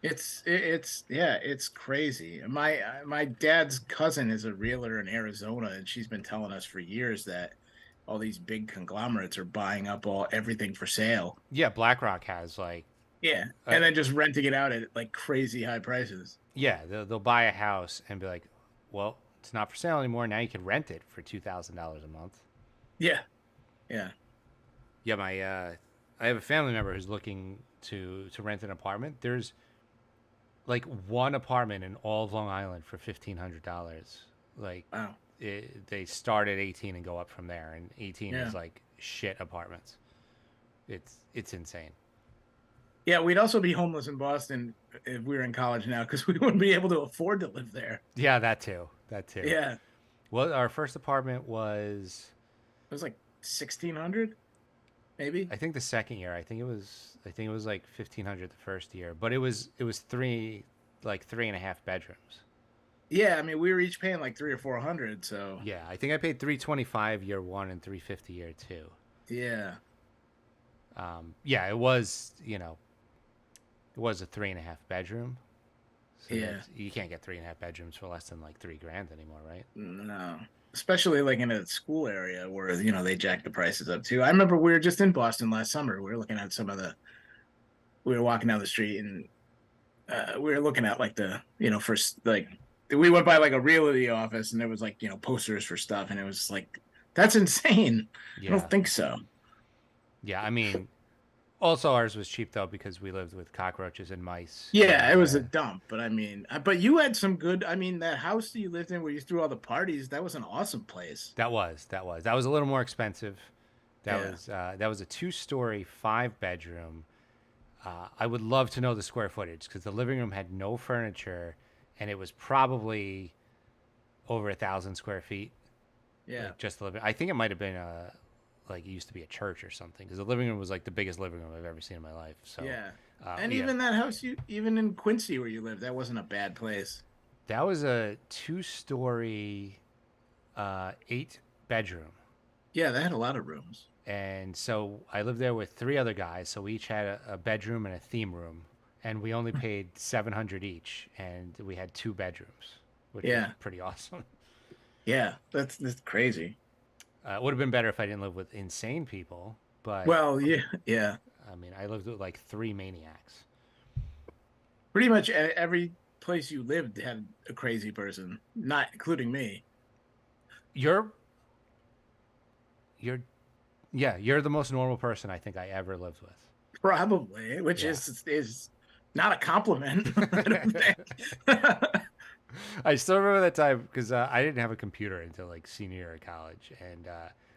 It's crazy. My dad's cousin is a realtor in Arizona, and she's been telling us for years that all these big conglomerates are buying up everything for sale. Yeah, BlackRock has like. Yeah, and then just renting it out at like crazy high prices. Yeah, they'll buy a house and be like, well, it's not for sale anymore. Now you can rent it for $2,000 a month. Yeah, yeah. Yeah, I have a family member who's looking to rent an apartment. There's like one apartment in all of Long Island for $1,500. Like, Wow. They start at 18 and go up from there, and 18 Yeah. is like shit apartments. It's insane. Yeah, we'd also be homeless in Boston if we were in college now because we wouldn't be able to afford to live there. Yeah, that too. Yeah, Well, our first apartment was. it was like 1,600, maybe. I think the second year. I think it was like 1,500 the first year, but it was 3.5 bedrooms. Yeah, I mean we were each paying like 300 or 400. So Yeah, I think I paid $325 year 1 and $350 year 2. yeah, Yeah, it was it was a 3.5 bedroom. So Yeah. you can't get 3.5 bedrooms for less than like $3,000 anymore, right? no, especially like in a school area where they jack the prices up too. I remember we were just in Boston last summer. We were looking at we were walking down the street and we were looking at like first like we went by like a realty office and there was like posters for stuff and it was like that's insane. I Yeah. don't think so. Yeah, I mean, also ours was cheap though because we lived with cockroaches and mice. Yeah, and, it was a dump, but I mean, but you had some good. I mean, that house that you lived in where you threw all the parties, that was an awesome place. That was a little more expensive. Yeah. That was a 2-story, 5-bedroom. I would love to know the square footage because the living room had no furniture, and it was probably over 1,000 square feet. Yeah. Like just the living. I think it might have been like it used to be a church or something. Because the living room was like the biggest living room I've ever seen in my life. So Yeah. And yeah, even that house, even in Quincy where you live, that wasn't a bad place. that was a 2-story, 8-bedroom. Yeah, they had a lot of rooms. And so I lived there with 3 other guys. So we each had a bedroom and a theme room, and we only paid $700 each, and we had 2 bedrooms, which was Yeah. pretty awesome. Yeah, that's crazy. It would have been better if I didn't live with insane people, but Well, yeah, yeah. I mean, I lived with like 3 maniacs. Pretty much every place you lived had a crazy person, not including me. You're, you're, yeah, you're the most normal person I think I ever lived with. Probably, which Yeah. is not a compliment. I don't think. I still remember that time because I didn't have a computer until like senior year of college, and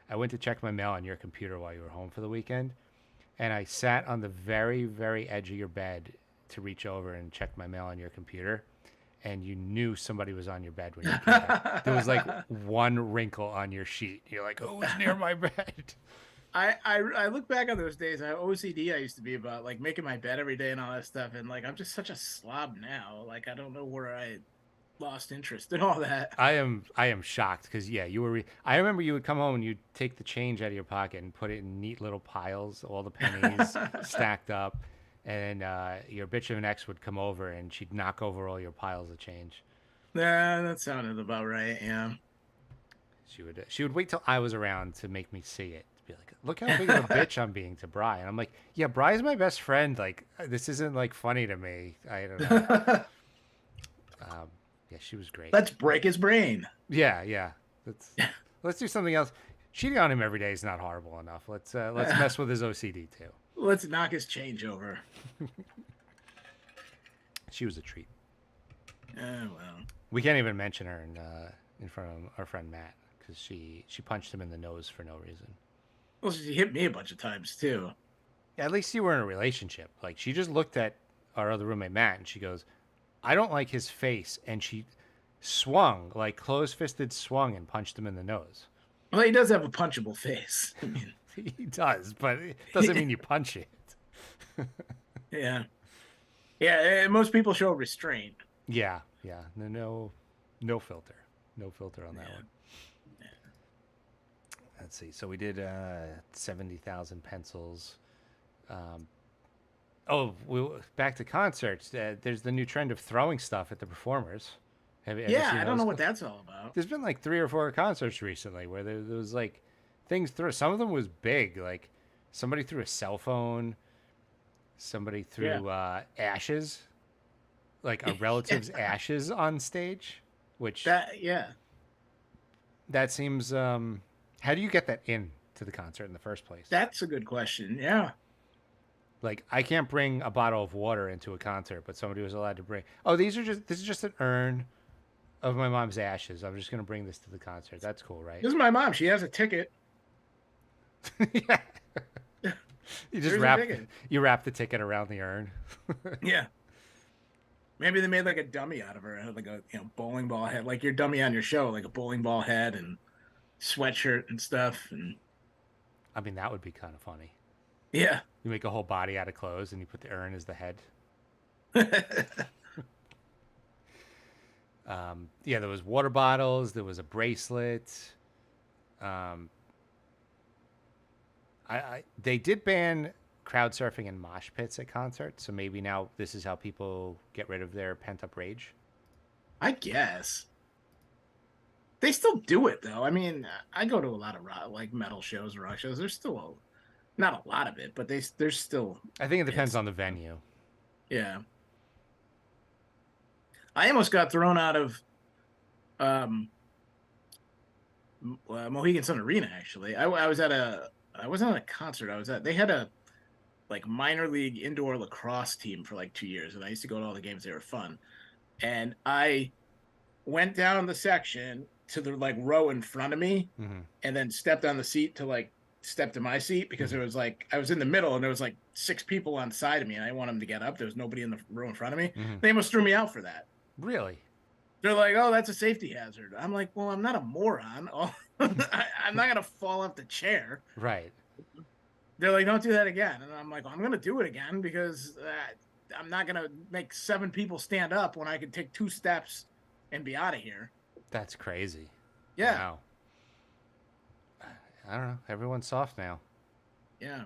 I went to check my mail on your computer while you were home for the weekend, and I sat on the very, very edge of your bed to reach over and check my mail on your computer, and you knew somebody was on your bed when you came back. There was like one wrinkle on your sheet. You're like, "Oh, it's near my bed." I look back on those days. I OCD I used to be about like making my bed every day and all that stuff, and like I'm just such a slob now. Like I don't know where I lost interest in all that. I am shocked because yeah, you were. I remember you would come home and you'd take the change out of your pocket and put it in neat little piles, all the pennies stacked up, and your bitch of an ex would come over and she'd knock over all your piles of change. Yeah, that sounded about right. Yeah. She would wait till I was around to make me see it. To be like, look how big of a bitch I'm being to Bri. And I'm like, yeah, Bri's my best friend. Like this isn't like funny to me. I don't know. Yeah, she was great. Let's break his brain. Yeah. Let's do something else. Cheating on him every day is not horrible enough. Let's mess with his OCD too. Let's knock his change over. She was a treat. Well. We can't even mention her in front of our friend Matt because she punched him in the nose for no reason. Well, she hit me a bunch of times too. Yeah, at least you were in a relationship. Like she just looked at our other roommate Matt and she goes, "I don't like his face," and she swung like closed-fisted swung and punched him in the nose. Well, he does have a punchable face. I mean, He does, but it doesn't mean you punch it. yeah. Yeah, most people show restraint. Yeah. No filter. No filter on that one. Let's see. So we did 70,000 pencils. Back to concerts. There's the new trend of throwing stuff at the performers. Have you Yeah, seen I don't know those? what that's all about. There's been like 3 or 4 concerts recently where there was like things through. Some of them was big. Like somebody threw a cell phone. Somebody threw ashes, like a relative's ashes on stage, which that seems. How do you get that in to the concert in the first place? That's a good question. Yeah. Like I can't bring a bottle of water into a concert, but somebody was allowed to bring. Oh, this is just an urn of my mom's ashes. I'm just gonna bring this to the concert. That's cool, right? This is my mom. She has a ticket. Yeah. You just wrap the ticket around the urn. Yeah. Maybe they made like a dummy out of her, like a bowling ball head, like your dummy on your show, like a bowling ball head and sweatshirt and stuff. And I mean, that would be kind of funny. yeah. You make a whole body out of clothes and you put the urn as the head. Yeah, there was water bottles. There was a bracelet. They did ban crowd surfing and mosh pits at concerts, so maybe now this is how people get rid of their pent up rage. I guess they still do it though. I mean, I go to a lot of rock, like metal shows, rock shows. There's still not a lot of it, but there's still. I think it depends on the venue. Yeah. I almost got thrown out of Mohegan Sun Arena. Actually, I wasn't at a concert. They had a like minor league indoor lacrosse team for like 2 years, and I used to go to all the games. They were fun, and I went down the section to the like row in front of me, and then stepped on the seat to like step to my seat because it was like I was in the middle and there was like 6 people on the side of me, and I didn't want them to get up. There was nobody in the row in front of me. They almost threw me out for that. Really? They're like, "Oh, that's a safety hazard." I'm like, "Well, I'm not a moron. I'm not gonna fall off the chair." Right. They're like, "Don't do that again," and I'm like, "I'm gonna do it again because I'm not gonna make 7 people stand up when I can take 2 steps and be out of here." That's crazy. Yeah, Wow. I don't know. Everyone's soft now. yeah.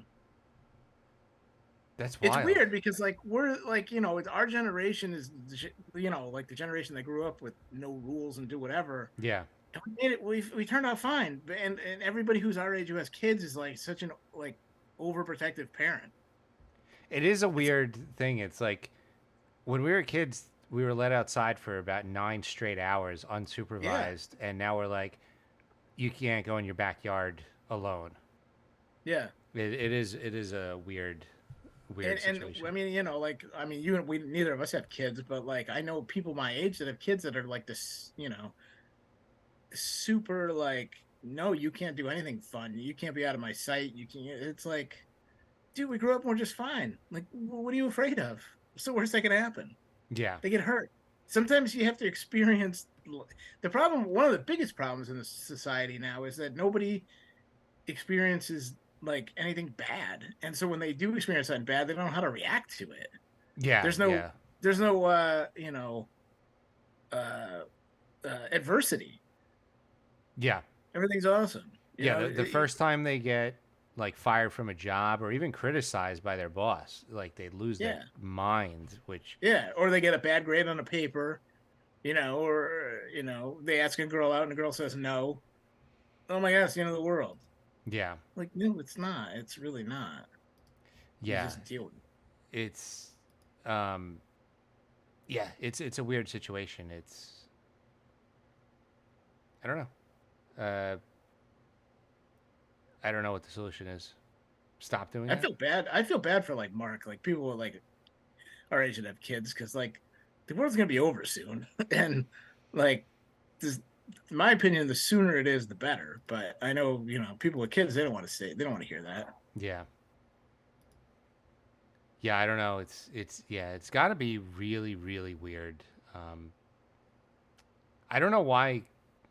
That's It's wild. weird because like we're like it's our generation is like the generation that grew up with no rules and do whatever. Yeah. And we made it. We turned out fine, and everybody who's our age who has kids is like such an like overprotective parent. It is a weird thing. It's like when we were kids, we were let outside for about 9 straight hours Yeah, unsupervised, and now we're like, you can't go in your backyard alone. yeah. It is a weird And situation. I mean, like I mean, you and we neither of us have kids, but like I know people my age that have kids that are like this, super like, no, you can't do anything fun. You can't be out of my sight. You can. It's like, dude, we grew up and we're just fine. Like, what are you afraid of? What's the worst that can happen? Yeah. They get hurt. Sometimes you have to experience the problem. One of the biggest problems in the society now is that nobody experiences like anything bad, and so when they do experience something bad, they don't know how to react to it. Yeah. There's no, Yeah. there's no, uh, adversity. Yeah. Everything's awesome. Yeah. The first time they get like fired from a job or even criticized by their boss, like they lose their Yeah, mind, which, yeah. Or they get a bad grade on a paper, or they ask a girl out and the girl says no. Oh my god, it's the end of the world. yeah. Like, no, it's not. It's really not. You Yeah. just deal with it. It's, um, yeah, it's a weird situation. I don't know. I don't know what the solution is. Stop doing I it? feel bad. I feel bad for like Mark, like people like our age that have kids, because like the world's gonna be over soon, and like this, in my opinion, the sooner it is, the better. But I know people with kids, they don't want to say, they don't want to hear that. Yeah. Yeah, I don't know. It's got to be really, really weird. Um, I don't know why,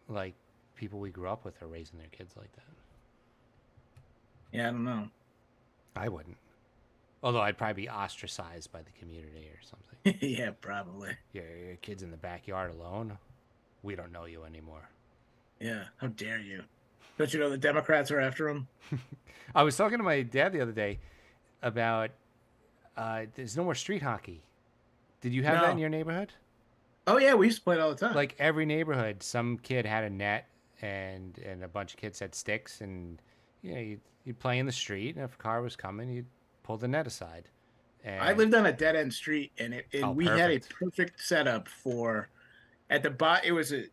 like, people we grew up with are raising their kids like that. Yeah, I don't know. I wouldn't. Although I'd probably be ostracized by the community or something. Yeah, probably. Your kid's in the backyard alone. We don't know you anymore. Yeah, how dare you? Don't you know the Democrats are after him? I was talking to my dad the other day about there's no more street hockey. Did you have that in No. your neighborhood? Oh yeah, we used to play it all the time. Like every neighborhood, some kid had a net, and a bunch of kids had sticks, and you'd play in the street, and if a car was coming, you'd pull the net aside. I And lived on a dead end street, and oh, we had a perfect. perfect setup for at the bottom. It was a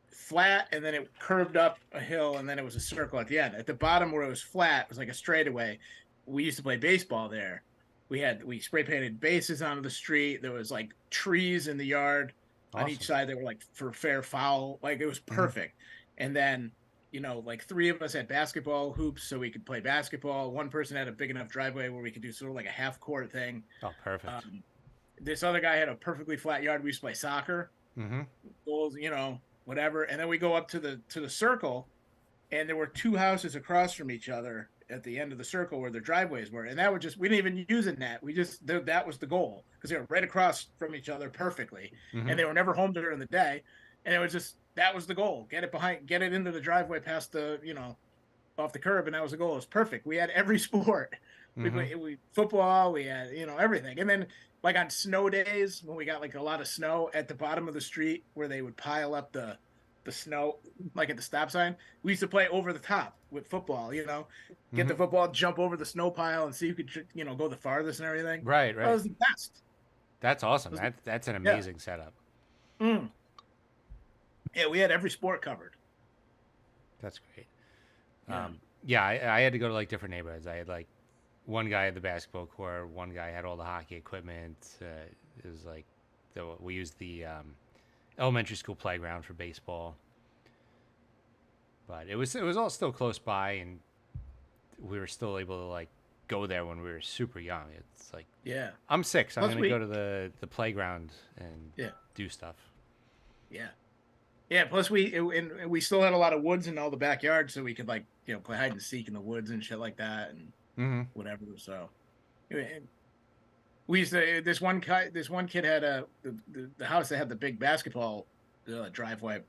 flat, and then it curved up a hill, and then it was a circle at the end. At the bottom where it was flat, it was like a straightaway. We used to play baseball there. We spray painted bases onto the street. There was like trees in the yard on each Awesome. side that were like for fair foul. Like it was Hmm. perfect. And then like 3 of us had basketball hoops so we could play basketball. One person had a big enough driveway where we could do sort of like a half court thing. Oh, perfect. Um, this other guy had a perfectly flat yard. We used to play soccer, Mm-hmm. goals, whatever. And then we go up to the circle, and there were 2 houses across from each other at the end of the circle where their driveways were, and that would just we didn't even use a net. We just that was the goal because they were right across from each other perfectly, Mm-hmm. and they were never home during the day, and it was just that was the goal: get it into the driveway past the off the curb, and that was the goal. It was perfect. We had every sport. We Mm-hmm. played football. We had everything, and then like on snow days when we got like a lot of snow at the bottom of the street where they would pile up the snow like at the stop sign, we used to play over the top with football. Get Mm-hmm. the football, jump over the snow pile, and see who could go the farthest and everything. Right, That right. was the best. That's awesome. It was, That's an yeah. amazing setup. Mm. Yeah, we had every sport covered. That's great. Yeah. Yeah, I had to go to like different neighborhoods. I had like one guy had the basketball court, one guy had all the hockey equipment. It was like we used the elementary school playground for baseball, but it was all still close by, and we were still able to like go there when we were super young. It's like Yeah. I'm 6. I'm Plus gonna we go to the playground and yeah. do stuff. Yeah. Yeah. Plus, and we still had a lot of woods in all the backyard, so we could like play hide and seek in the woods and shit like that, and Mm-hmm. whatever. So and we used to. This one kid had the house that had the big basketball driveway.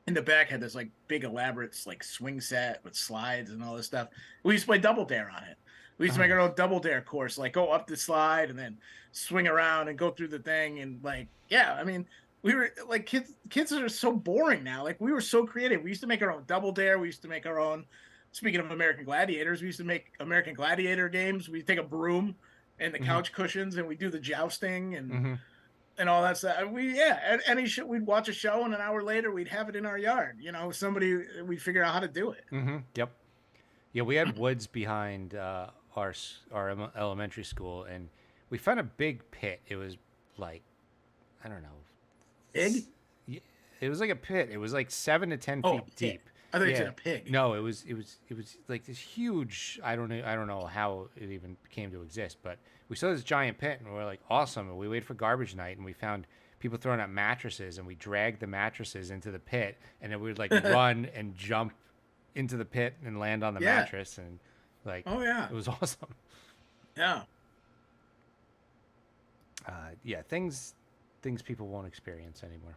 In the back had this like big elaborate like swing set with slides and all this stuff. We used to play double dare on it. We used to make our own double dare course, like go up the slide and then swing around and go through the thing. And like, yeah, I mean, we were like kids are so boring now. Like we were so creative. We used to make our own double dare. We used to make our own, speaking of American Gladiators, we used to make American Gladiator games. We take a broom and the couch cushions and we do the jousting and all that stuff. Any show, we'd watch a show and an hour later we'd have it in our yard. We'd figure out how to do it. Yep. Yeah, we had woods behind our elementary school, and we found a big pit. It was like, I don't know, Pig? it was like a pit. It was like 7 to 10 feet deep. I thought you said a pig. No, it was like this huge. I don't know how it even came to exist, but we saw this giant pit, and we were like, awesome. And we waited for garbage night, and we found people throwing out mattresses, and we dragged the mattresses into the pit, and then we would like run and jump into the pit and land on the mattress, and like, it was awesome. Yeah. Things people won't experience anymore.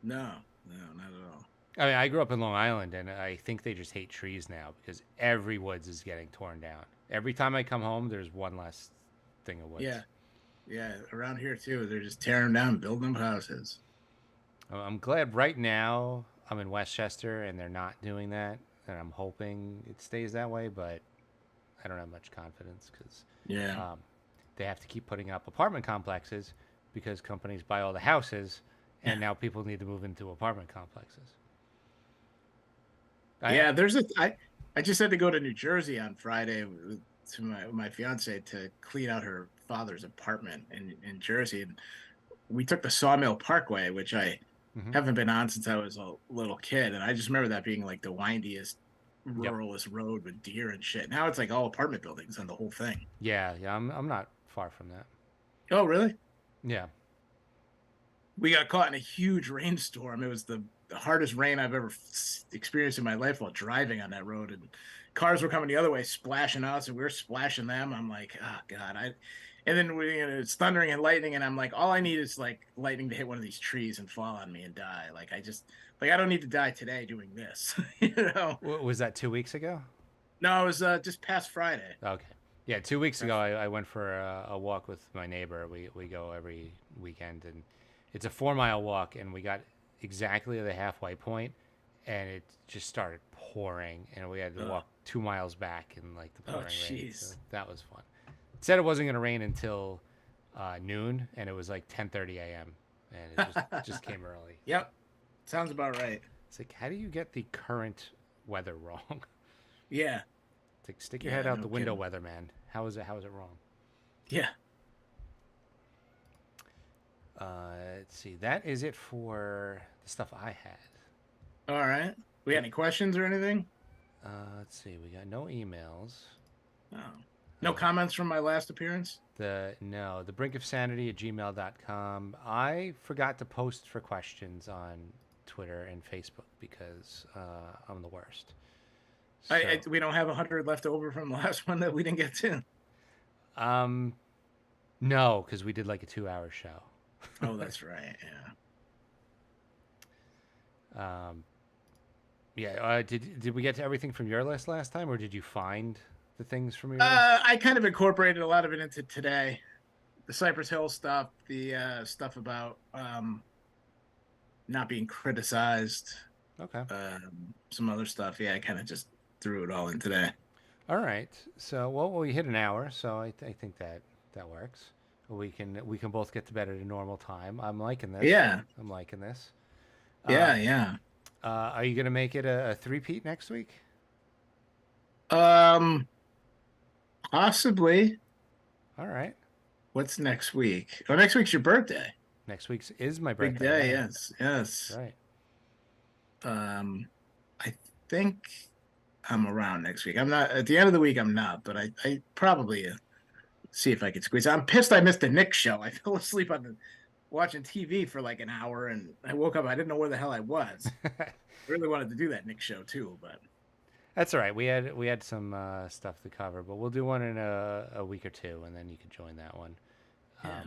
No, not at all. I mean, I grew up in Long Island, and I think they just hate trees now because every woods is getting torn down. Every time I come home, there's one less thing of woods. Yeah. Around here too, they're just tearing down, building them houses. I'm glad right now I'm in Westchester, and they're not doing that, and I'm hoping it stays that way. But I don't have much confidence because they have to keep putting up apartment complexes because companies buy all the houses, and now people need to move into apartment complexes. I just had to go to New Jersey on Friday to my fiance to clean out her father's apartment in Jersey, and we took the Sawmill Parkway, which I haven't been on since I was a little kid, and I just remember that being like the windiest, ruralest road with deer and shit. Now it's like all apartment buildings and the whole thing. Yeah, I'm not far from that. Oh, really? Yeah. We got caught in a huge rainstorm. It was the hardest rain I've ever experienced in my life while driving on that road, and cars were coming the other way, splashing us, and we were splashing them. I'm like, oh god! And then it's thundering and lightning, and I'm like, all I need is like lightning to hit one of these trees and fall on me and die. Like I don't need to die today doing this. Was that 2 weeks ago? No, it was just past Friday. Okay. Yeah, 2 weeks ago I went for a walk with my neighbor. We go every weekend, and it's a 4-mile walk, and we got exactly at the halfway point, and it just started pouring, and we had to walk 2 miles back in like the pouring rain. So that was fun. It said it wasn't going to rain until noon, and it was like 10:30 a.m. and it just came early. Yep, sounds about right. It's like, how do you get the current weather wrong? Yeah. It's like, stick your head out the window, weatherman. How is it wrong? Yeah. Let's see. That is it for the stuff I had. All right. We got any questions or anything? Let's see. We got no emails. Oh. No comments from my last appearance? The Brink of Sanity at gmail.com. I forgot to post for questions on Twitter and Facebook because I'm the worst. So, we don't have 100 left over from the last one that we didn't get to. No, because we did like a 2-hour show. Oh, that's right. Yeah. Did we get to everything from your list last time, or did you find the things from your list? I kind of incorporated a lot of it into today. The Cypress Hill stuff, the stuff about not being criticized. Okay. Some other stuff. Yeah, I kind of just threw it all in today. All right. So, we hit an hour, so I think that works. We can both get to bed at a normal time. I'm liking this. Yeah. I'm liking this. Yeah. Are you gonna make it a three-peat next week? Possibly. All right. What's next week? Oh, next week's your birthday. Next week's is my birthday. Big day, right? yes. Right. I think I'm around next week. I'm not at the end of the week. I'm not, but I probably see if I could squeeze. I'm pissed I missed the Knicks show. I fell asleep on watching TV for like an hour, and I woke up. I didn't know where the hell I was. I really wanted to do that Nick show too, but That's all right. We had some stuff to cover, but we'll do one in a week or two, and then you can join that one. yeah.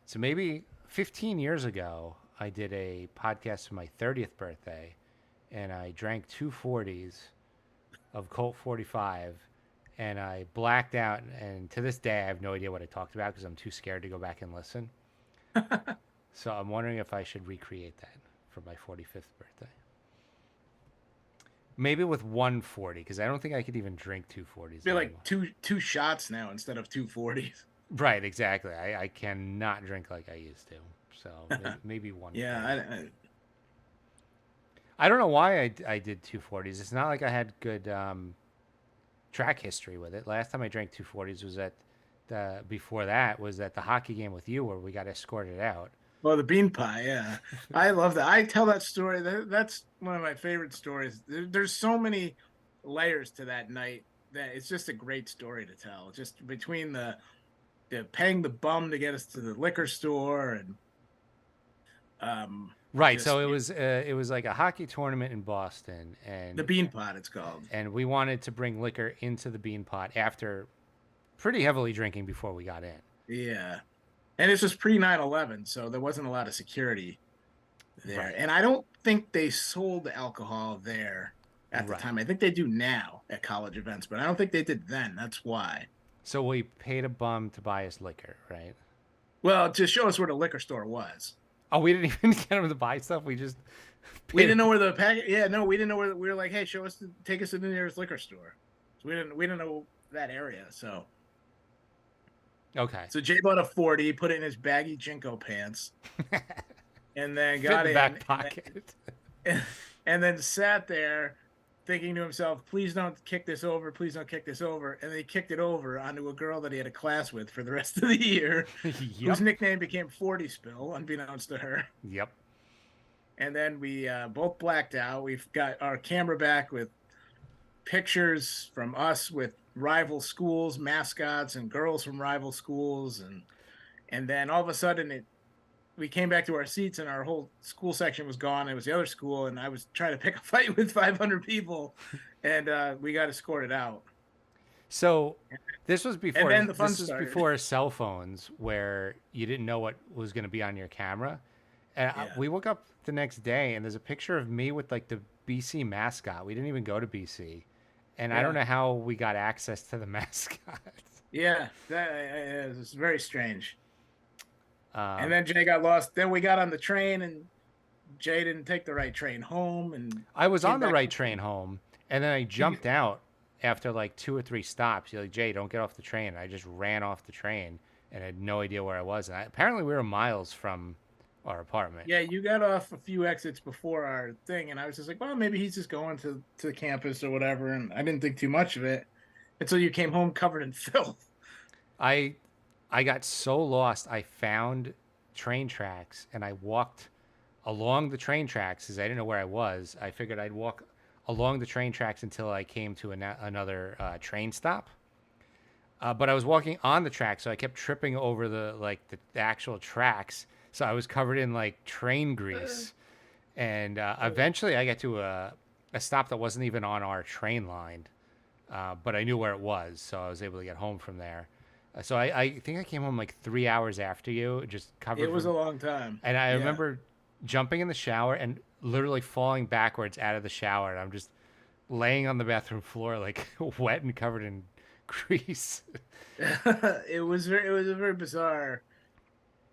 So maybe 15 years ago, I did a podcast for my 30th birthday, and I drank 240s of Colt 45, and I blacked out. And to this day, I have no idea what I talked about because I'm too scared to go back and listen. So I'm wondering if I should recreate that for my 45th birthday. Maybe with 140, because I don't think I could even drink 240s Be anymore. like two shots now instead of 240s. Right, exactly. I cannot drink like I used to. So maybe 140. Yeah, I don't know why I did 240s. It's not like I had good track history with it. Last time I drank 240s was before that was at the hockey game with you where we got escorted out. well, the bean pie, yeah, I love that. I tell that story. That's one of my favorite stories. There's so many layers to that night that it's just a great story to tell. Just between the paying the bum to get us to the liquor store and Right, just so it was like a hockey tournament in Boston, the bean pot, it's called. and we wanted to bring liquor into the bean pot after pretty heavily drinking before we got in. Yeah, and this was pre 9/11, so there wasn't a lot of security there, Right. and I don't think they sold alcohol there at the Right. time. I think they do now at college events, but I don't think they did then. That's why. So we paid a bum to buy us liquor, right? Well, to show us where the liquor store was. Oh, we didn't even get him to buy stuff. We just We paid didn't him. know where the packet. Yeah, no, we didn't know where. We were like, hey, take us to the nearest liquor store. So we didn't know that area. So Okay. Jay bought a 40, put it in his baggy Jinko pants, and then Fit got in the in, back pocket. and then sat there thinking to himself, please don't kick this over, please don't kick this over. And then he kicked it over onto a girl that he had a class with for the rest of the year, Yep. whose nickname became 40 Spill, unbeknownst to her. Yep. And then we both blacked out. We've got our camera back with pictures from us with rival schools, mascots, and girls from rival schools. And then all of a sudden we came back to our seats and our whole school section was gone. It was the other school, and I was trying to pick a fight with 500 people, and we got escorted out. So this was before then the fun this was started. before cell phones where you didn't know what was going to be on your camera. And Yeah. we woke up the next day and there's a picture of me with like the BC mascot. We didn't even go to BC. And I Yeah. don't know how we got access to the mascot. Yeah, that was very strange. Um, And then Jay got lost. Then we got on the train, and Jay didn't take the right train home. And I was came on the back- right train home, and then I jumped out after like 2 or 3 stops. You're like, Jay, don't get off the train. And I just ran off the train and had no idea where I was. And apparently we were miles from our apartment. Yeah, you got off a few exits before our thing, and I was just like, well, maybe he's just going to the campus or whatever. And I didn't think too much of it until you came home covered in filth. I got so lost. I found train tracks and I walked along the train tracks because I didn't know where I was. I figured I'd walk along the train tracks until I came to another train stop. But I was walking on the track, so I kept tripping over the actual tracks. So I was covered in like train grease, and eventually I got to a stop that wasn't even on our train line, but I knew where it was, so I was able to get home from there. So I think I came home like 3 hours after you, just covered. It was a long time. And I Yeah. remember jumping in the shower and literally falling backwards out of the shower, and I'm just laying on the bathroom floor like wet and covered in grease. It was a very bizarre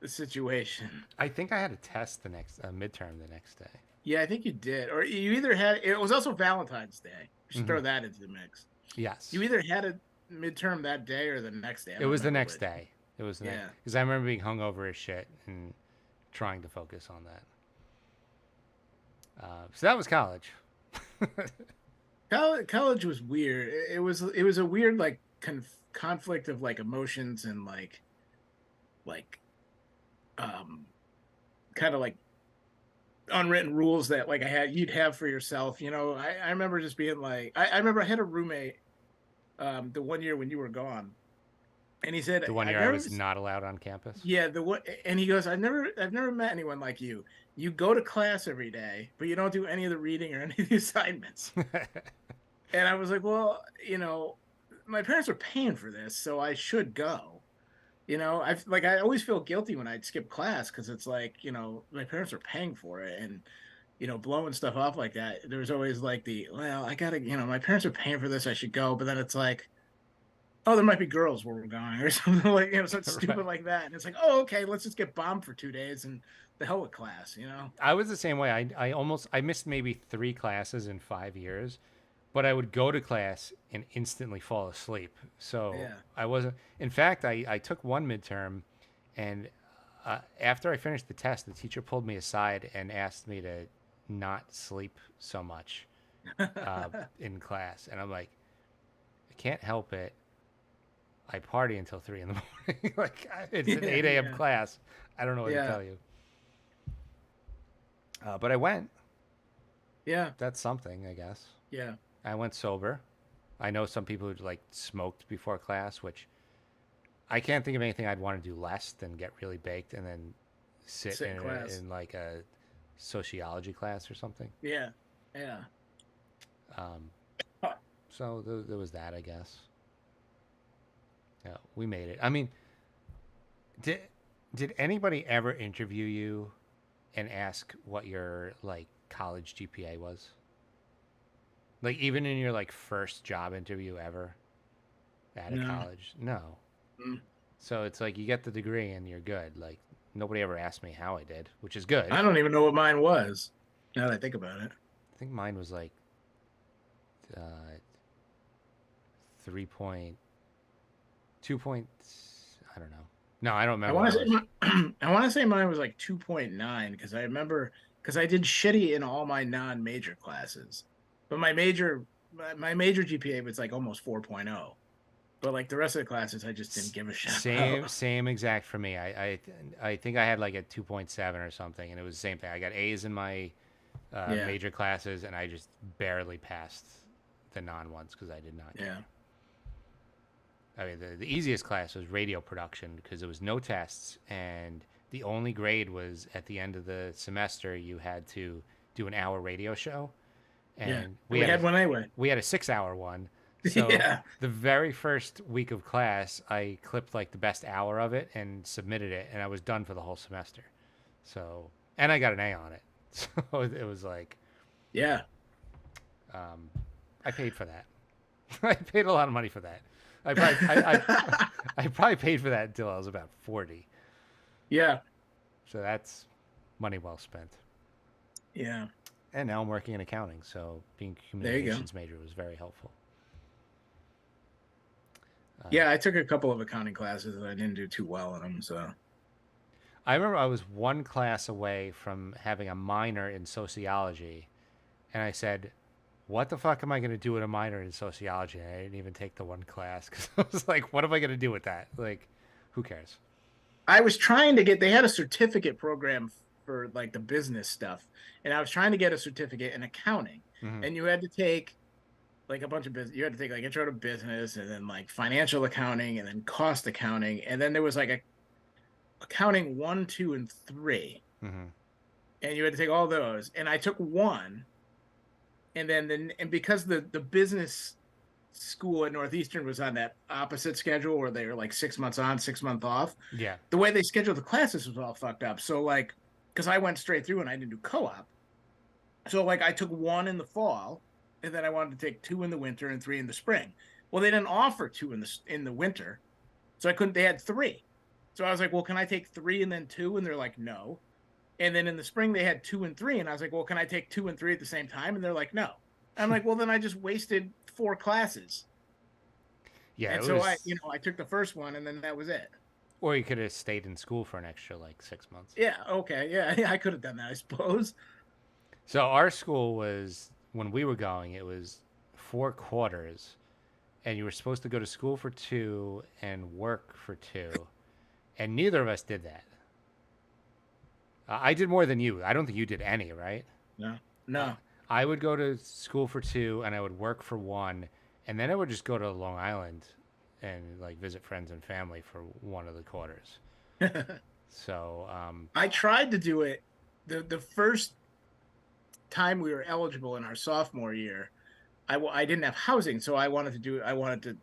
situation. I think I had a test the next midterm the next day. Yeah, I think you did, or you either had. It was also Valentine's Day. Just Mm-hmm. throw that into the mix. Yes. You either had a midterm that day or the next day. I It don't was the remember next which. day. It was the next, Yeah. because I remember being hungover as shit and trying to focus on that. So that was college. College was weird. It was a weird like conflict of like emotions and like kind of like unwritten rules that like you'd have for yourself. You know, I remember just being like I remember I had a roommate the one year when you were gone, And he said, The one I've year I never, was not allowed on campus. yeah, the what, and he goes, I've never met anyone like you. You go to class every day, but you don't do any of the reading or any of the assignments. And I was like, well, my parents are paying for this, so I should go. I always feel guilty when I'd skip class because it's like, my parents are paying for it, and blowing stuff off like that. There was always like well, I gotta, my parents are paying for this, I should go. But then it's like, oh, there might be girls where we're going or something like, something stupid Right. like that. And it's like, oh, okay, let's just get bombed for 2 days and the hell with class. I was the same way. I missed maybe 3 classes in 5 years, but I would go to class and instantly fall asleep. So Yeah. I wasn't. In fact, I took one midterm, and after I finished the test, the teacher pulled me aside and asked me to not sleep so much in class, and I'm like, I can't help it. I party until 3 in the morning. Like it's an 8 a.m. Yeah. class. I don't know what to Yeah. tell you. But I went. Yeah. That's something, I guess. Yeah. I went sober. I know some people who like smoked before class, which I can't think of anything I'd want to do less than get really baked and then sit Sit in class. in like a sociology class or something. Yeah. Yeah. Um, so there was that, I guess. Yeah, we made it. I mean, did anybody ever interview you and ask what your like college GPA was? Like even in your like first job interview ever at a No. college? No. Mm. So it's like you get the degree and you're good. Like nobody ever asked me how I did, which is good. I don't even know what mine was. Now that I think about it. I think mine was like uh 3.2 point, I don't know. No, I don't I remember want what to it say was. I want to say mine was like 2.9 because I remember because I did shitty in all my non-major classes. But my major GPA was like almost 4.0. But like the rest of the classes I just didn't give a shit about. Same exact for me. I think I had like a 2.7 or something, and it was the same thing. I got A's in my Yeah. major classes, and I just barely passed the non ones because I did not care. Yeah. I mean, the easiest class was radio production because there was no tests, and the only grade was at the end of the semester you had to do an hour radio show, Yeah. and We had one anyway. we had a 6 hour one. So Yeah. the very first week of class, I clipped like the best hour of it and submitted it, and I was done for the whole semester. So, and I got an A on it. So it was like, Yeah. I paid for that. I paid a lot of money for that. I probably paid for that until I was about 40. Yeah. So that's money well spent. Yeah. And now I'm working in accounting, so being a There you go. communications major was very helpful. Yeah, I took a couple of accounting classes and I didn't do too well in them, so I remember I was one class away from having a minor in sociology, and I said, "What the fuck am I going to do with a minor in sociology?" And I didn't even take the one class because I was like, "What am I going to do with that? Like, who cares?" I was trying to get they had a certificate program for like the business stuff, and I was trying to get a certificate in accounting. Mhm. And you had to take like a bunch of business. You had to take like intro to business, and then like financial accounting, and then cost accounting, and then there was like a accounting 1, 2, and 3, Mhm. and you had to take all those. And I took one, and and because the business school at Northeastern was on that opposite schedule where they were like 6 months on, 6 month off. Yeah. The way they scheduled the classes was all fucked up. So like, because I went straight through and I didn't do co-op, so like I took one in the fall, and then I wanted to take 2 in the winter and 3 in the spring. Well, they didn't offer 2 in the winter, so I couldn't. They had 3, so I was like, well, can I take 3 and then 2? And they're like, no. And then in the spring they had 2 and 3, and I was like, well, can I take 2 and 3 at the same time? And they're like, no. I'm like, well, then I just wasted 4 classes. Yeah. And It so was, I took the first one, and then that was it. or you could have stayed in school for an extra like 6 months. Yeah, okay, yeah, I could have done that, I suppose. So our school was, when we were going, it was 4 quarters, and you were supposed to go to school for 2 and work for 2, and neither of us did that. I did more than you. I don't think you did any, right? No. I would go to school for 2 and I would work for 1, and then I would just go to Long Island and like visit friends and family for one of the quarters. So I tried to do it the first time we were eligible in our sophomore year. I didn't have housing, so I wanted to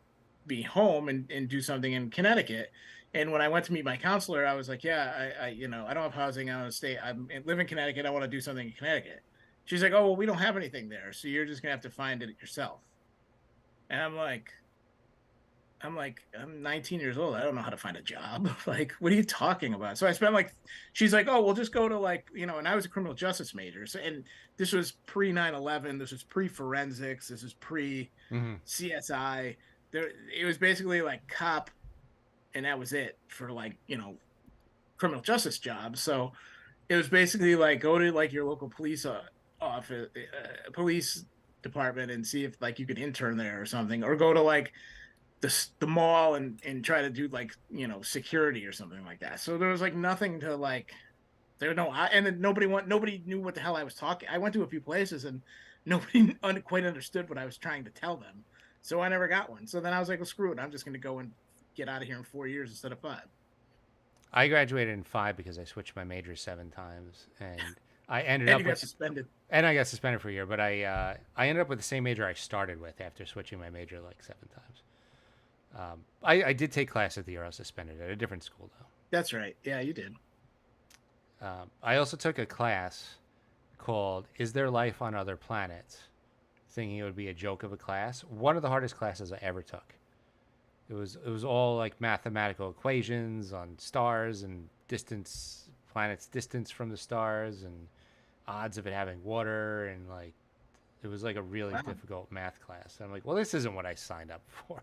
be home and do something in Connecticut. And when I went to meet my counselor, I was like, yeah, I don't have housing. I want to stay. I live in Connecticut. I want to do something in Connecticut. She's like, oh, well, we don't have anything there. So you're just going to have to find it yourself. And I'm 19 years old. I don't know how to find a job. Like, what are you talking about? So I spent she's like, oh, we'll just go to and I was a criminal justice major. So, and this was pre 9/11. This was pre forensics. This was pre CSI. It was basically like cop, and that was it for criminal justice jobs. So it was basically like go to your local police office, police department, and see if you could intern there or something, or go to the mall and try to do security or something like that. So there was nothing to there no and then nobody knew what the hell I was talking. I went to a few places and nobody quite understood what I was trying to tell them. So I never got one. So then I was like, well, screw it. I'm just going to go and get out of here in 4 years instead of 5. I graduated in 5 because I switched my major 7 times, and I ended and up you got suspended. And I got suspended for a year, but I ended up with the same major I started with after switching my major 7 times. I did take class at the year I was suspended at a different school though. That's right. Yeah, you did. I also took a class called "Is There Life on Other Planets?" thinking it would be a joke of a class. One of the hardest classes I ever took. It was all mathematical equations on stars and planets' distance from the stars, and odds of it having water, and it was a really difficult math class. And I'm like, well, this isn't what I signed up for.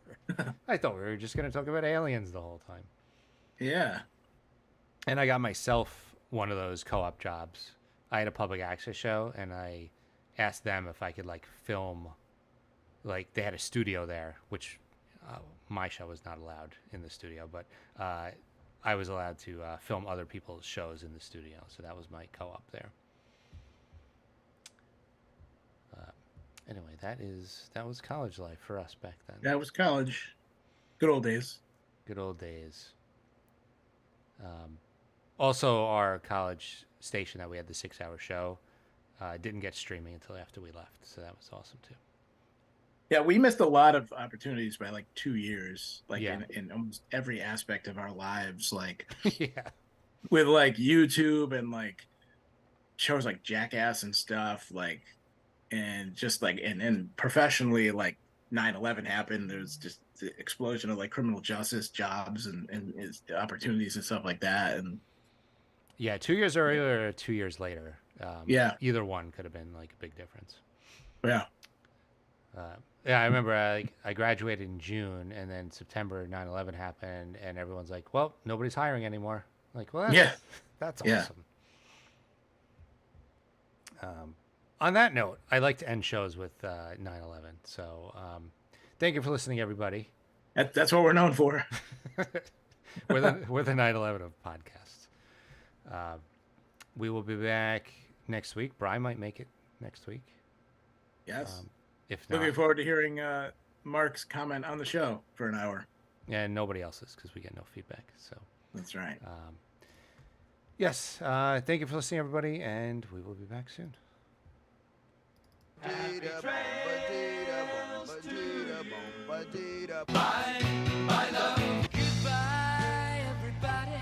I thought we were just going to talk about aliens the whole time. Yeah. And I got myself one of those co-op jobs. I had a public access show, and I asked them if I could film. They had a studio there, which my show was not allowed in the studio, but I was allowed to film other people's shows in the studio. So that was my co-op there. Anyway, that was college life for us back then. That was college. Good old days. Good old days. Also, our college station that we had the 6-hour show didn't get streaming until after we left, so that was awesome too. Yeah, we missed a lot of opportunities by 2 years, Yeah. in almost every aspect of our lives, Yeah. with YouTube and shows like Jackass and stuff, and just and professionally 9/11 happened. There was just the explosion of criminal justice jobs and opportunities and stuff like that. And Yeah, 2 years earlier or 2 years later. Yeah. Either one could have been a big difference. Yeah. Yeah, I remember I graduated in June, and then September 9/11 happened, and everyone's like, well, nobody's hiring anymore. Well, that's Yeah. awesome. On that note, I like to end shows with 9/11. So thank you for listening, everybody. That's what we're known for. We're the 9/11 of podcasts. We will be back next week. Brian might make it next week. Yes. If not, Looking forward to hearing Mark's comment on the show for an hour. and nobody else's because we get no feedback. So That's right. yes, thank you for listening, everybody, and we will be back soon. Bye, love. Goodbye, everybody.